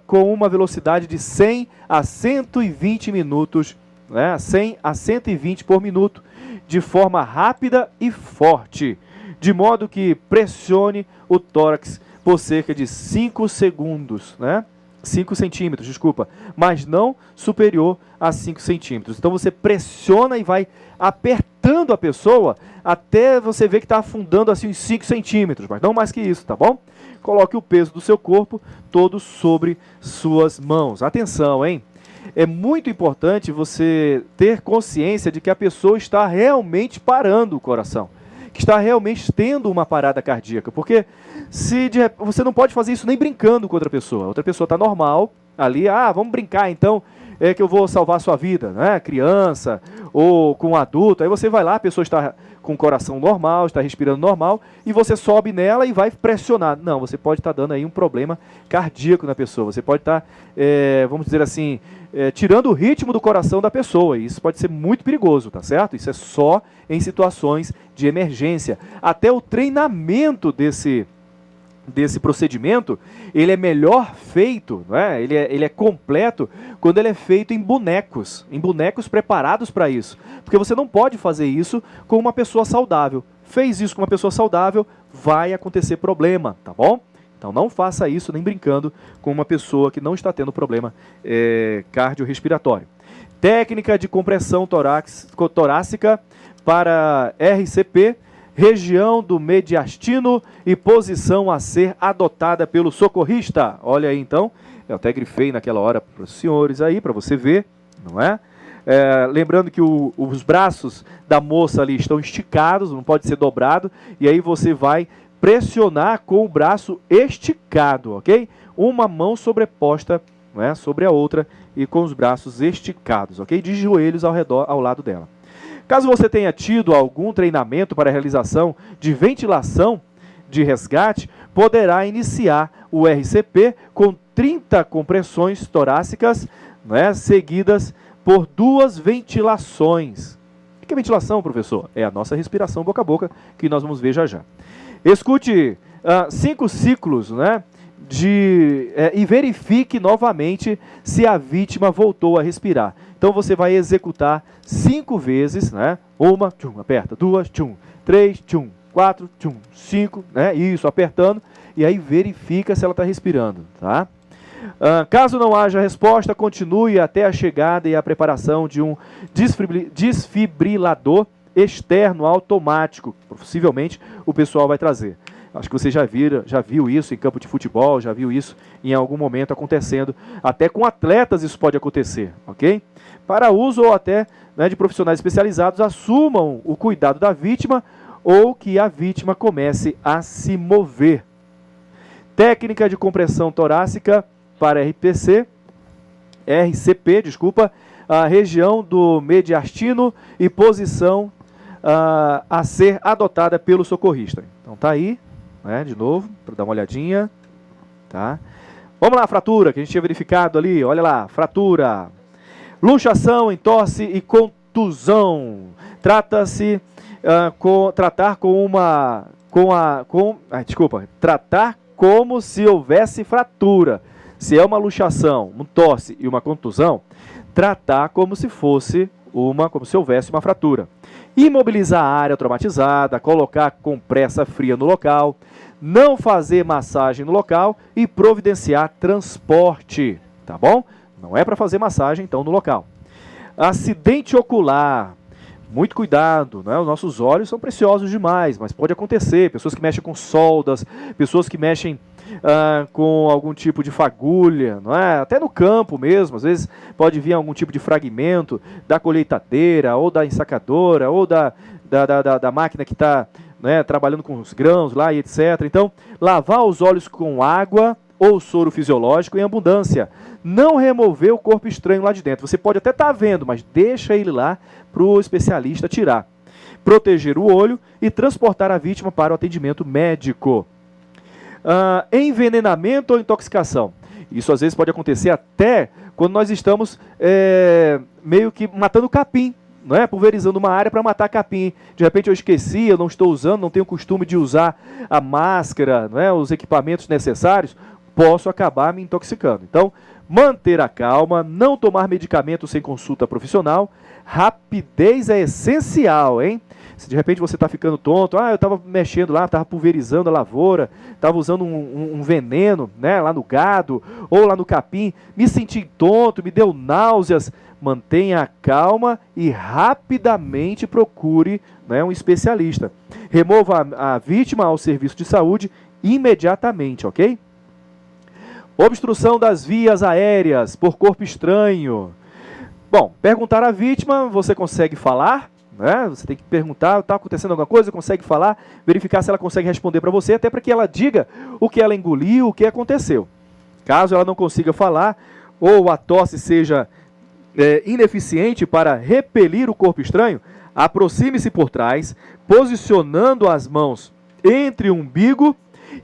S2: com uma velocidade de 100 a 120 minutos, né? 100 a 120 por minuto, de forma rápida e forte, de modo que pressione o tórax por cerca de 5 segundos, né? 5 centímetros, desculpa, mas não superior a 5 centímetros. Então você pressiona e vai apertando a pessoa até você ver que está afundando assim uns 5 centímetros, mas não mais que isso, tá bom? Coloque o peso do seu corpo todo sobre suas mãos. Atenção, hein? é muito importante você ter consciência de que a pessoa está realmente parando o coração, que está realmente tendo uma parada cardíaca, porque você não pode fazer isso nem brincando com outra pessoa está normal ali, vamos brincar então, que eu vou salvar a sua vida, né? Criança ou com um adulto, aí você vai lá, a pessoa está com o coração normal, está respirando normal, e você sobe nela e vai pressionar. Não, você pode estar dando aí um problema cardíaco na pessoa, você pode estar, vamos dizer assim, tirando o ritmo do coração da pessoa, e isso pode ser muito perigoso, tá certo? Isso é só em situações de emergência. Até o treinamento desse procedimento, ele é melhor feito, né? Ele é completo quando ele é feito em bonecos preparados para isso, porque você não pode fazer isso com uma pessoa saudável. Fez isso com uma pessoa saudável, vai acontecer problema, tá bom? Então não faça isso nem brincando com uma pessoa que não está tendo problema cardiorrespiratório. Técnica de compressão torácica para RCP, região do mediastino e posição a ser adotada pelo socorrista. Olha aí então, eu até grifei naquela hora para os senhores aí, para você ver, não é? Lembrando que os braços da moça ali estão esticados, não pode ser dobrado, e aí você vai pressionar com o braço esticado, ok? Uma mão sobreposta, não é, sobre a outra e com os braços esticados, ok? De joelhos ao lado dela. Caso você tenha tido algum treinamento para a realização de ventilação de resgate, poderá iniciar o RCP com 30 compressões torácicas, né, seguidas por 2 ventilações. O que é ventilação, professor? É a nossa respiração boca a boca, que nós vamos ver já já. Escute 5 ciclos, né, e verifique novamente se a vítima voltou a respirar. Então você vai executar 5 vezes, né? 1, tchum, aperta, 2, tchum, 3, tchum, 4, tchum, 5, né? Isso, apertando, e aí verifica se ela está respirando, tá? Caso não haja resposta, continue até a chegada e a preparação de um desfibrilador externo automático, possivelmente o pessoal vai trazer. Acho que você já viu isso em campo de futebol, já viu isso em algum momento acontecendo. Até com atletas isso pode acontecer, ok? Para uso ou até, né, de profissionais especializados, assumam o cuidado da vítima ou que a vítima comece a se mover. Técnica de compressão torácica para RCP, a região do mediastino e posição a ser adotada pelo socorrista. Então tá aí, né, de novo, para dar uma olhadinha, tá? Vamos lá, fratura, que a gente tinha verificado ali, olha lá, fratura. Luxação, entorse e contusão. Trata-se tratar como se houvesse fratura. Se é uma luxação, um torce e uma contusão, tratar como se houvesse uma fratura. Imobilizar a área traumatizada, colocar compressa fria no local, não fazer massagem no local e providenciar transporte, tá bom? Não é para fazer massagem, então, no local. Acidente ocular. Muito cuidado, né? Os nossos olhos são preciosos demais, mas pode acontecer. Pessoas que mexem com soldas, pessoas que mexem com algum tipo de fagulha, não é? Até no campo mesmo, às vezes pode vir algum tipo de fragmento da colheitadeira, ou da ensacadora, ou da máquina que está, né, trabalhando com os grãos lá e etc. Então, lavar os olhos com água ou soro fisiológico em abundância. Não remover o corpo estranho lá de dentro. Você pode até estar vendo, mas deixa ele lá para o especialista tirar. Proteger o olho e transportar a vítima para o atendimento médico. Envenenamento ou intoxicação. Isso às vezes pode acontecer até quando nós estamos meio que matando capim, não é? Pulverizando uma área para matar capim. De repente eu esqueci, eu não estou usando, não tenho costume de usar a máscara, não é? Os equipamentos necessários, posso acabar me intoxicando. Então, manter a calma, não tomar medicamento sem consulta profissional. Rapidez é essencial, hein? Se de repente você está ficando tonto, eu estava mexendo lá, estava pulverizando a lavoura, estava usando um veneno, né, lá no gado, ou lá no capim, me senti tonto, me deu náuseas. Mantenha a calma e rapidamente procure, né, um especialista. Remova a vítima ao serviço de saúde imediatamente, ok? Obstrução das vias aéreas por corpo estranho. Bom, perguntar à vítima, você consegue falar, né? Você tem que perguntar, está acontecendo alguma coisa, consegue falar, verificar se ela consegue responder para você, até para que ela diga o que ela engoliu, o que aconteceu. Caso ela não consiga falar, ou a tosse seja ineficiente para repelir o corpo estranho, aproxime-se por trás, posicionando as mãos entre o umbigo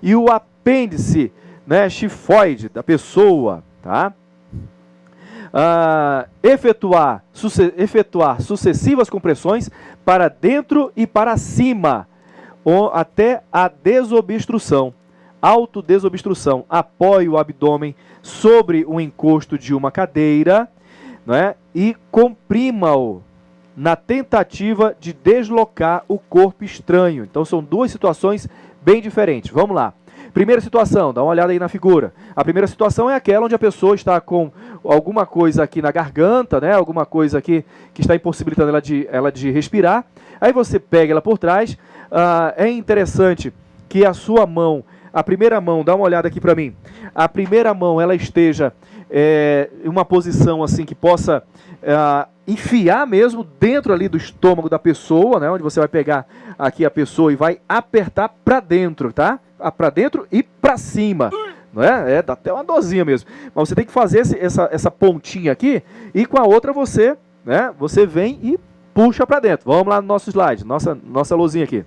S2: e o apêndice, né, chifoide da pessoa, tá? Efetuar sucessivas compressões para dentro e para cima, até a desobstrução. Autodesobstrução. Apoie o abdômen sobre o encosto de uma cadeira, né, e comprima-o na tentativa de deslocar o corpo estranho. Então são duas situações bem diferentes. Vamos lá. Primeira situação, dá uma olhada aí na figura. A primeira situação é aquela onde a pessoa está com alguma coisa aqui na garganta, né? Alguma coisa aqui que está impossibilitando ela de respirar. Aí você pega ela por trás. É interessante que a sua mão, a primeira mão, dá uma olhada aqui para mim. A primeira mão ela esteja em uma posição assim que possa enfiar mesmo dentro ali do estômago da pessoa, né? Onde você vai pegar aqui a pessoa e vai apertar para dentro, tá? Para dentro e para cima, não é? Dá até uma dorzinha mesmo. Mas você tem que fazer essa pontinha aqui e com a outra você, né? Você vem e puxa para dentro. Vamos lá no nosso slide, nossa luzinha aqui.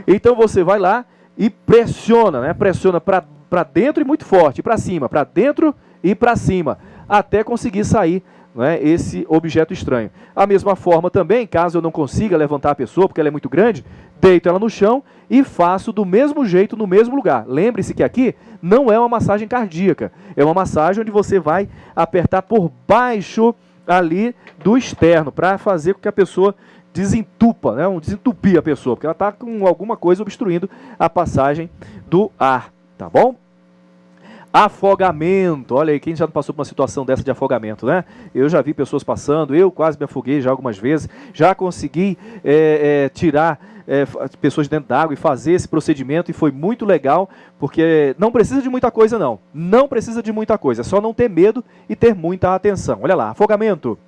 S2: Então você vai lá e pressiona, né? Pressiona para dentro e muito forte, para cima, para dentro e para cima, até conseguir sair, né, esse objeto estranho. A mesma forma também, caso eu não consiga levantar a pessoa, porque ela é muito grande, deito ela no chão e faço do mesmo jeito, no mesmo lugar. Lembre-se que aqui não é uma massagem cardíaca, é uma massagem onde você vai apertar por baixo ali do externo, para fazer com que a pessoa desentupa, né, desentupir a pessoa, porque ela está com alguma coisa obstruindo a passagem do ar, tá bom? Afogamento, olha aí, quem já não passou por uma situação dessa de afogamento, né? Eu já vi pessoas passando, eu quase me afoguei já algumas vezes, já consegui tirar pessoas de dentro d'água e fazer esse procedimento e foi muito legal, porque não precisa de muita coisa não, não precisa de muita coisa, é só não ter medo e ter muita atenção. Olha lá, afogamento.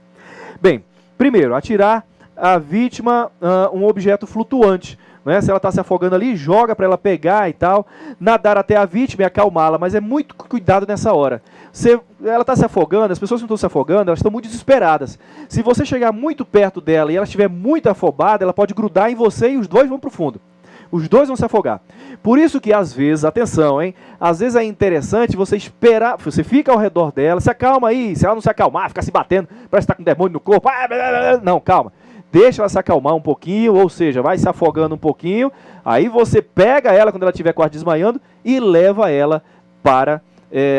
S2: Bem, primeiro, atirar a vítima um objeto flutuante, né? Se ela está se afogando ali, joga para ela pegar e tal, nadar até a vítima e acalmá-la, mas é muito cuidado nessa hora. Ela está se afogando, as pessoas que estão se afogando, elas estão muito desesperadas. Se você chegar muito perto dela e ela estiver muito afobada, ela pode grudar em você e os dois vão para o fundo. Os dois vão se afogar. Por isso que às vezes, atenção, hein? Às vezes é interessante você esperar, você fica ao redor dela, se acalma aí, se ela não se acalmar, fica se batendo, parece que está com demônio no corpo. Não, calma. Deixa ela se acalmar um pouquinho, ou seja, vai se afogando um pouquinho, aí você pega ela quando ela estiver quase desmaiando e leva ela para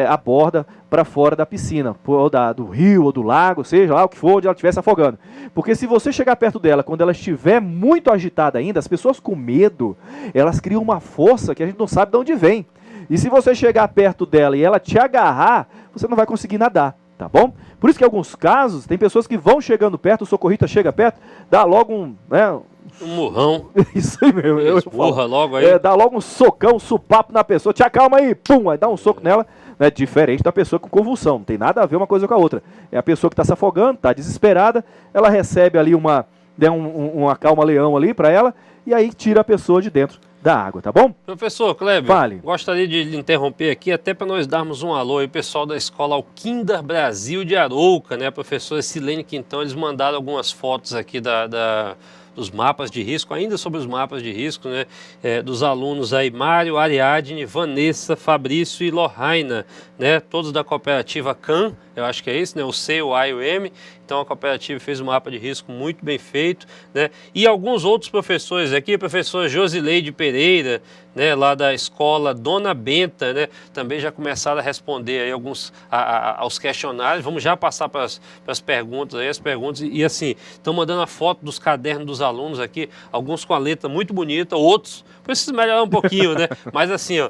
S2: a borda, para fora da piscina, ou do rio, ou do lago, seja lá o que for, onde ela estiver se afogando. Porque se você chegar perto dela, quando ela estiver muito agitada ainda, as pessoas com medo, elas criam uma força que a gente não sabe de onde vem. E se você chegar perto dela e ela te agarrar, você não vai conseguir nadar. Tá bom? Por isso que em alguns casos, tem pessoas que vão chegando perto, o socorrista chega perto, dá logo um
S3: murrão.
S2: Isso aí mesmo.
S3: Esburra logo aí.
S2: Dá logo um socão, um supapo na pessoa, te acalma aí, pum, aí dá um soco nela, né, diferente da pessoa com convulsão, não tem nada a ver uma coisa com a outra. É a pessoa que está se afogando, está desesperada, ela recebe ali uma calma-leão ali para ela, e aí tira a pessoa de dentro da água, tá bom?
S3: Professor Kleber,
S2: Fale.
S3: Gostaria de lhe interromper aqui até para nós darmos um alô aí, pessoal da Escola Alquinder Brasil de Arouca, né? A professora Silene Quintão, eles mandaram algumas fotos aqui dos mapas de risco, ainda sobre os mapas de risco, né? Dos alunos aí, Mário, Ariadne, Vanessa, Fabrício e Lohaina, né? Todos da cooperativa CAN, eu acho que é isso, né? O C, o A e o M. Então a cooperativa fez um mapa de risco muito bem feito, né? E alguns outros professores aqui, a professora Josileide Pereira, né, lá da escola Dona Benta, né, também já começaram a responder aí aos questionários. Vamos já passar para as perguntas aí, e assim, estão mandando a foto dos cadernos dos alunos aqui, alguns com a letra muito bonita, outros precisam melhorar um pouquinho, né? Mas assim, ó,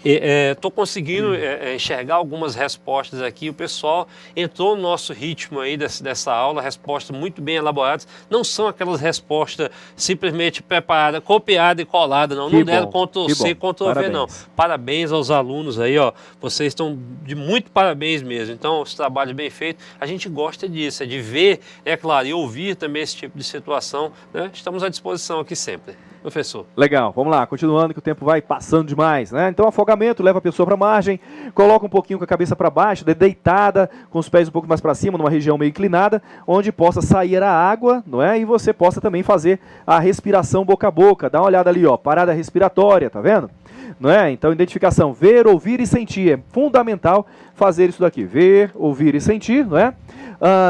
S3: Estou conseguindo enxergar algumas respostas aqui. O pessoal entrou no nosso ritmo aí dessa aula, respostas muito bem elaboradas. Não são aquelas respostas simplesmente preparadas, copiadas e coladas, não. Não deram Ctrl+C, Ctrl+V, não. Parabéns aos alunos aí, ó. Vocês estão de muito parabéns mesmo. Então, os trabalhos bem feitos, a gente gosta disso, é de ver, é claro, e ouvir também esse tipo de situação, né? Estamos à disposição aqui sempre. Professor.
S2: Legal, vamos lá, continuando que o tempo vai passando demais, né? Então, afogamento, leva a pessoa para a margem, coloca um pouquinho com a cabeça para baixo, deitada, com os pés um pouco mais para cima, numa região meio inclinada, onde possa sair a água, não é? E você possa também fazer a respiração boca a boca. Dá uma olhada ali, ó, parada respiratória, tá vendo? Não é? Então, identificação, ver, ouvir e sentir. É fundamental fazer isso daqui, ver, ouvir e sentir, não é?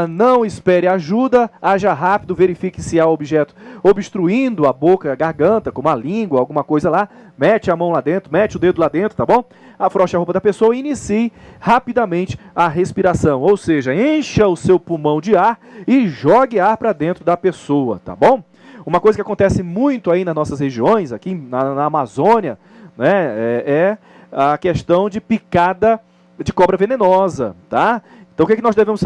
S2: Não espere ajuda, haja rápido, verifique se há objeto obstruindo a boca, a garganta, como a língua, alguma coisa lá, mete a mão lá dentro, mete o dedo lá dentro, tá bom? Afrouxe a roupa da pessoa e inicie rapidamente a respiração, ou seja, encha o seu pulmão de ar e jogue ar para dentro da pessoa, tá bom? Uma coisa que acontece muito aí nas nossas regiões, aqui na Amazônia, né, é a questão de picada de cobra venenosa, tá? Então o que nós devemos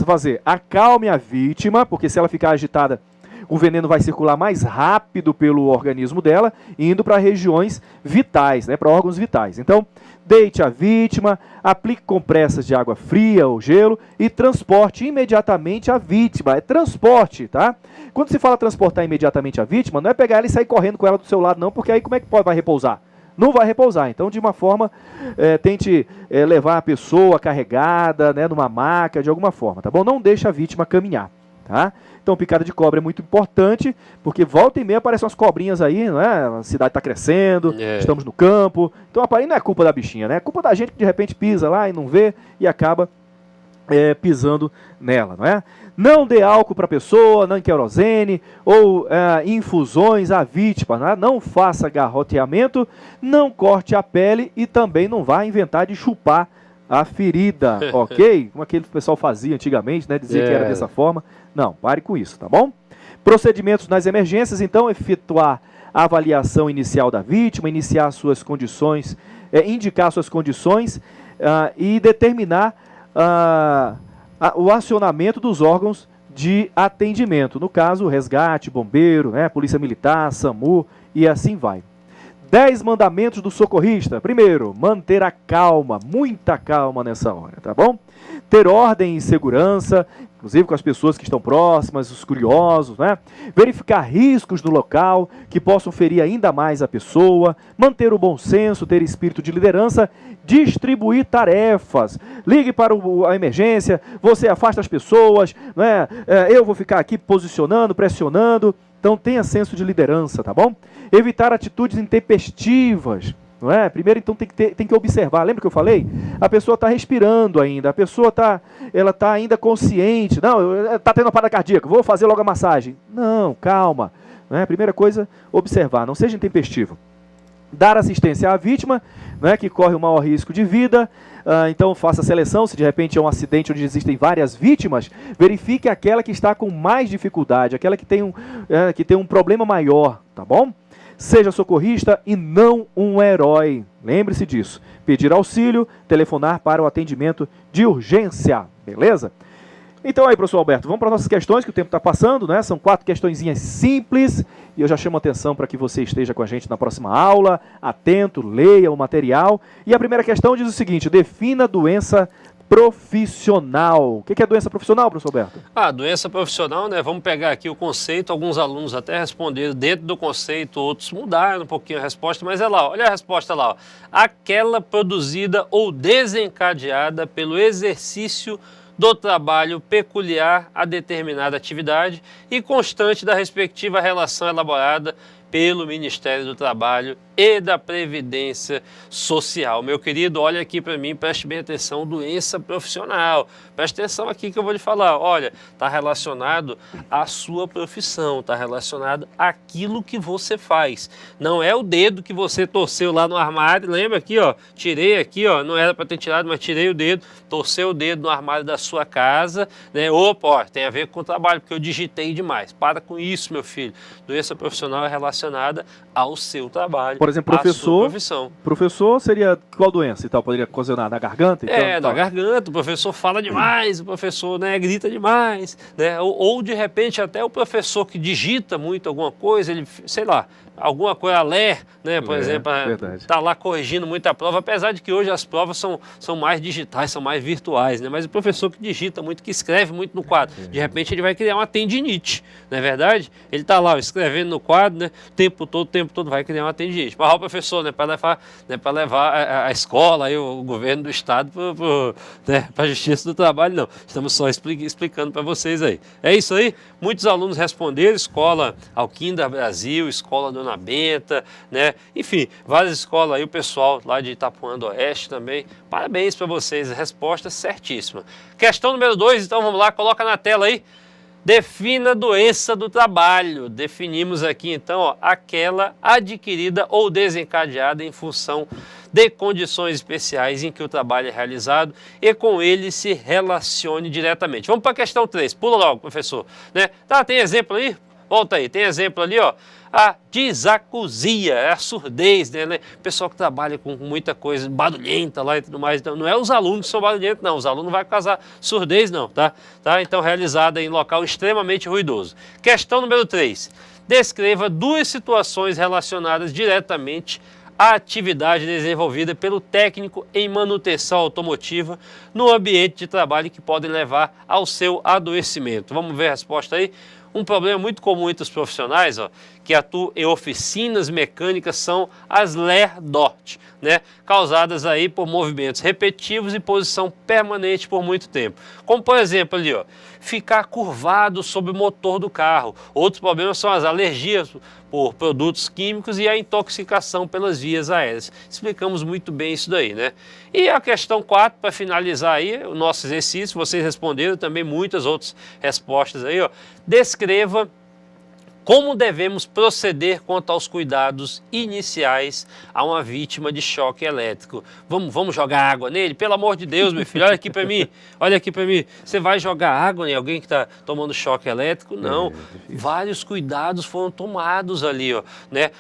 S2: fazer? Acalme a vítima, porque se ela ficar agitada, o veneno vai circular mais rápido pelo organismo dela, indo para regiões vitais, né, para órgãos vitais. Então, deite a vítima, aplique compressas de água fria ou gelo e transporte imediatamente a vítima. É transporte, tá? Quando se fala transportar imediatamente a vítima, não é pegar ela e sair correndo com ela do seu lado, não, porque aí como é que vai repousar? Não vai repousar. Então, de uma forma, tente levar a pessoa carregada, né, numa maca, de alguma forma, tá bom? Não deixe a vítima caminhar, tá? Então, picada de cobra é muito importante, porque volta e meia aparecem umas cobrinhas aí, não é? A cidade está crescendo, estamos no campo. Então, aí não é culpa da bichinha, né? É culpa da gente que de repente pisa lá e não vê e acaba pisando nela, não é? Não dê álcool para a pessoa, não querosene ou infusões à vítima, né? Não faça garroteamento, não corte a pele e também não vá inventar de chupar a ferida, ok? Como aquele pessoal fazia antigamente, né? Dizia que era dessa forma. Não, pare com isso, tá bom? Procedimentos nas emergências, então, efetuar a avaliação inicial da vítima, iniciar suas condições, indicar suas condições e determinar o acionamento dos órgãos de atendimento. No caso, resgate, bombeiro, né, polícia militar, SAMU e assim vai. 10 mandamentos do socorrista. Primeiro, manter a calma, muita calma nessa hora, tá bom? Ter ordem e segurança, inclusive com as pessoas que estão próximas, os curiosos, né? Verificar riscos no local que possam ferir ainda mais a pessoa, manter o bom senso, ter espírito de liderança, distribuir tarefas. Ligue para a emergência, você afasta as pessoas, né? Eu vou ficar aqui posicionando, pressionando. Então tenha senso de liderança, tá bom? Evitar atitudes intempestivas, não é? Primeiro, então, tem que observar. Lembra que eu falei? A pessoa está respirando ainda, a pessoa está ainda consciente. Não, está tendo uma parada cardíaca, vou fazer logo a massagem. Não, calma. Não é? Primeira coisa, observar, não seja intempestivo. Dar assistência à vítima, né, que corre o maior risco de vida. Então faça a seleção, se de repente é um acidente onde existem várias vítimas, verifique aquela que está com mais dificuldade, aquela que tem um problema maior, tá bom? Seja socorrista e não um herói, lembre-se disso. Pedir auxílio, telefonar para o atendimento de urgência, beleza? Então aí, professor Alberto, vamos para nossas questões, que o tempo está passando, né? São 4 questõezinhas simples, e eu já chamo a atenção para que você esteja com a gente na próxima aula, atento, leia o material. E a primeira questão diz o seguinte: defina a doença profissional. O que é doença profissional, professor Alberto?
S3: Doença profissional, né? Vamos pegar aqui o conceito, alguns alunos até responderam dentro do conceito, outros mudaram um pouquinho a resposta, mas é lá, olha a resposta lá, ó. Aquela produzida ou desencadeada pelo exercício do trabalho peculiar a determinada atividade e constante da respectiva relação elaborada pelo Ministério do Trabalho e da Previdência Social. Meu querido, olha aqui para mim, preste bem atenção, doença profissional. Preste atenção aqui que eu vou lhe falar. Olha, está relacionado à sua profissão, está relacionado àquilo que você faz. Não é o dedo que você torceu lá no armário, lembra aqui, ó, tirei aqui, ó, não era para ter tirado, mas tirei o dedo, torceu o dedo no armário da sua casa, né? Opa, ó, tem a ver com o trabalho, porque eu digitei demais. Para com isso, meu filho. Doença profissional é relacionada ao seu trabalho.
S2: Por exemplo,
S3: a sua profissão.
S2: Professor seria qual doença e tal? Poderia ocasionar na garganta? Então,
S3: Na garganta, o professor fala demais, o professor, né, grita demais, né? Ou de repente até o professor que digita muito alguma coisa, ele, sei lá, alguma coisa, né, por exemplo, está lá corrigindo muita prova, apesar de que hoje as provas são mais digitais, são mais virtuais, né? Mas o professor que digita muito, que escreve muito no quadro, de repente ele vai criar uma tendinite, não é verdade? Ele está lá escrevendo no quadro, né, o tempo todo vai criar uma tendinite. Mas o professor, né, para levar a escola e o governo do estado para a justiça do trabalho, não. Estamos só explicando para vocês aí. É isso aí? Muitos alunos responderam, Escola Alquinda Brasil, Escola Dona Benta, né? Enfim, várias escolas aí, o pessoal lá de Itapuã do Oeste também. Parabéns para vocês, a resposta certíssima. Questão número 2, então vamos lá, coloca na tela aí. Defina a doença do trabalho. Definimos aqui então, ó, aquela adquirida ou desencadeada em função de condições especiais em que o trabalho é realizado e com ele se relacione diretamente. Vamos para a questão 3. Pula logo, professor. Né? Tá, tem exemplo aí? Volta aí, tem exemplo ali, ó. A disacusia, a surdez, né? Pessoal que trabalha com muita coisa barulhenta lá e tudo mais. Então, não é os alunos que são barulhentos, não. Os alunos não vão causar surdez, não, tá? Então, realizada em local extremamente ruidoso. Questão número 3. Descreva 2 situações relacionadas diretamente à atividade desenvolvida pelo técnico em manutenção automotiva no ambiente de trabalho que podem levar ao seu adoecimento. Vamos ver a resposta aí? Um problema muito comum entre os profissionais, ó, que atuam em oficinas mecânicas são as LER-DORT, né, causadas aí por movimentos repetitivos e posição permanente por muito tempo. Como por exemplo ali, ó, ficar curvado sobre o motor do carro. Outros problemas são as alergias por produtos químicos e a intoxicação pelas vias aéreas. Explicamos muito bem isso daí, né? E a questão 4, para finalizar aí, o nosso exercício, vocês responderam também muitas outras respostas aí, ó. Descreva como devemos proceder quanto aos cuidados iniciais a uma vítima de choque elétrico. Vamos jogar água nele? Pelo amor de Deus, meu filho, olha aqui para mim, olha aqui para mim. Você vai jogar água em alguém que está tomando choque elétrico? Não. Vários cuidados foram tomados ali, ó, né?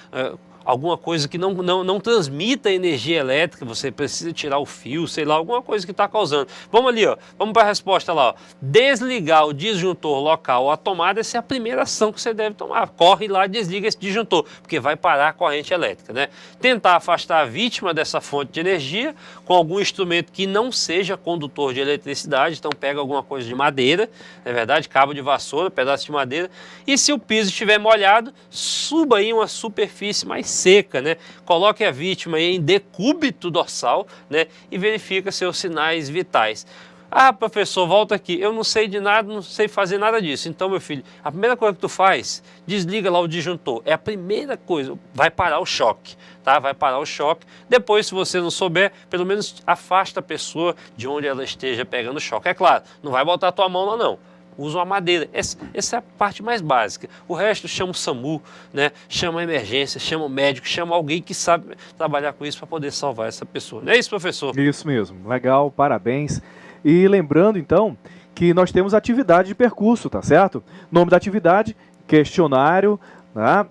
S3: Alguma coisa que não transmita energia elétrica, você precisa tirar o fio, sei lá, alguma coisa que está causando. Vamos ali, ó, vamos para a resposta lá, ó. Desligar o disjuntor local ou a tomada, essa é a primeira ação que você deve tomar. Corre lá e desliga esse disjuntor, porque vai parar a corrente elétrica, né? Tentar afastar a vítima dessa fonte de energia com algum instrumento que não seja condutor de eletricidade, então pega alguma coisa de madeira, é verdade, cabo de vassoura, pedaço de madeira, e se o piso estiver molhado, suba aí uma superfície mais seca, né? Coloque a vítima aí em decúbito dorsal, né? E verifica seus sinais vitais. Ah, professor, volta aqui, eu não sei de nada, não sei fazer nada disso. Então, meu filho, a primeira coisa que tu faz, desliga lá o disjuntor. É a primeira coisa, vai parar o choque, tá? Vai parar o choque. Depois, se você não souber, pelo menos afasta a pessoa de onde ela esteja pegando choque. É claro, não vai botar a tua mão lá, não. Usa uma madeira. Essa é a parte mais básica. O resto chama o SAMU, né? Chama a emergência, chama o médico, chama alguém que sabe trabalhar com isso para poder salvar essa pessoa. Não é isso, professor?
S2: Isso mesmo. Legal, parabéns. E lembrando, então, que nós temos atividade de percurso, tá certo? Nome da atividade, questionário, tá?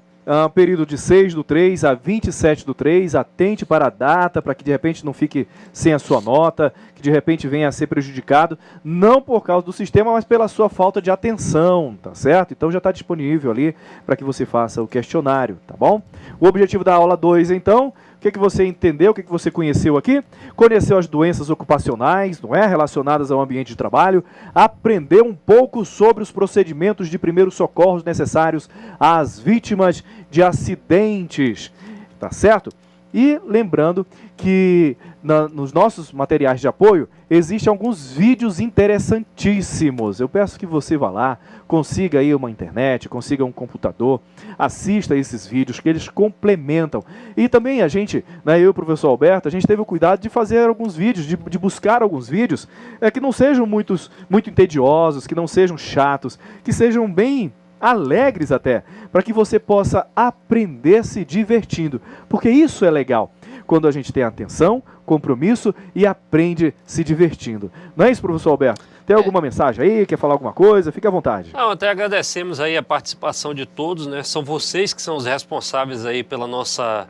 S2: Período de 6/3 a 27/3, atente para a data, para que de repente não fique sem a sua nota, que de repente venha a ser prejudicado, não por causa do sistema, mas pela sua falta de atenção, tá certo? Então já está disponível ali para que você faça o questionário, tá bom? O objetivo da aula 2, então, o que você entendeu, o que você conheceu aqui? Conheceu as doenças ocupacionais, não é? Relacionadas ao ambiente de trabalho, aprendeu um pouco sobre os procedimentos de primeiros socorros necessários às vítimas de acidentes, tá certo? E lembrando que nos nossos materiais de apoio existem alguns vídeos interessantíssimos. Eu peço que você vá lá, consiga aí uma internet, consiga um computador, assista esses vídeos que eles complementam. E também a gente, né, eu e o professor Alberto, a gente teve o cuidado de fazer alguns vídeos, de buscar alguns vídeos que não sejam muito entediosos, que não sejam chatos, que sejam bem alegres até, para que você possa aprender se divertindo, porque isso é legal. Quando a gente tem atenção, compromisso e aprende se divertindo. Não é isso, professor Alberto? Tem alguma mensagem aí? Quer falar alguma coisa? Fique à vontade.
S3: Não, até agradecemos aí a participação de todos, né? São vocês que são os responsáveis aí pela nossa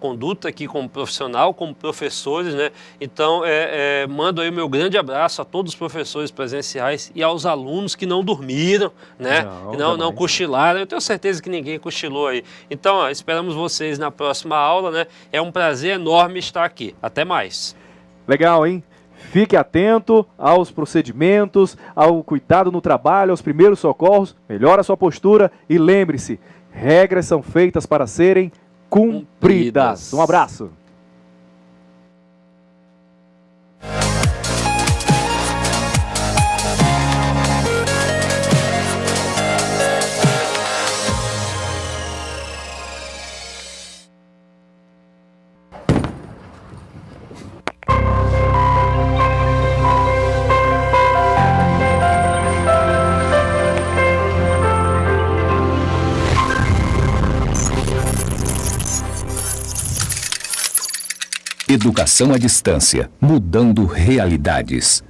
S3: conduta aqui como profissional, como professores, né? Então, mando aí o meu grande abraço a todos os professores presenciais e aos alunos que não dormiram, né? Não cochilaram. Eu tenho certeza que ninguém cochilou aí. Então, ó, esperamos vocês na próxima aula, né? É um prazer enorme estar aqui. Até mais.
S2: Legal, hein? Fique atento aos procedimentos, ao cuidado no trabalho, aos primeiros socorros, melhore a sua postura e lembre-se, regras são feitas para serem cumpridas. Um abraço.
S1: Educação à distância, mudando realidades.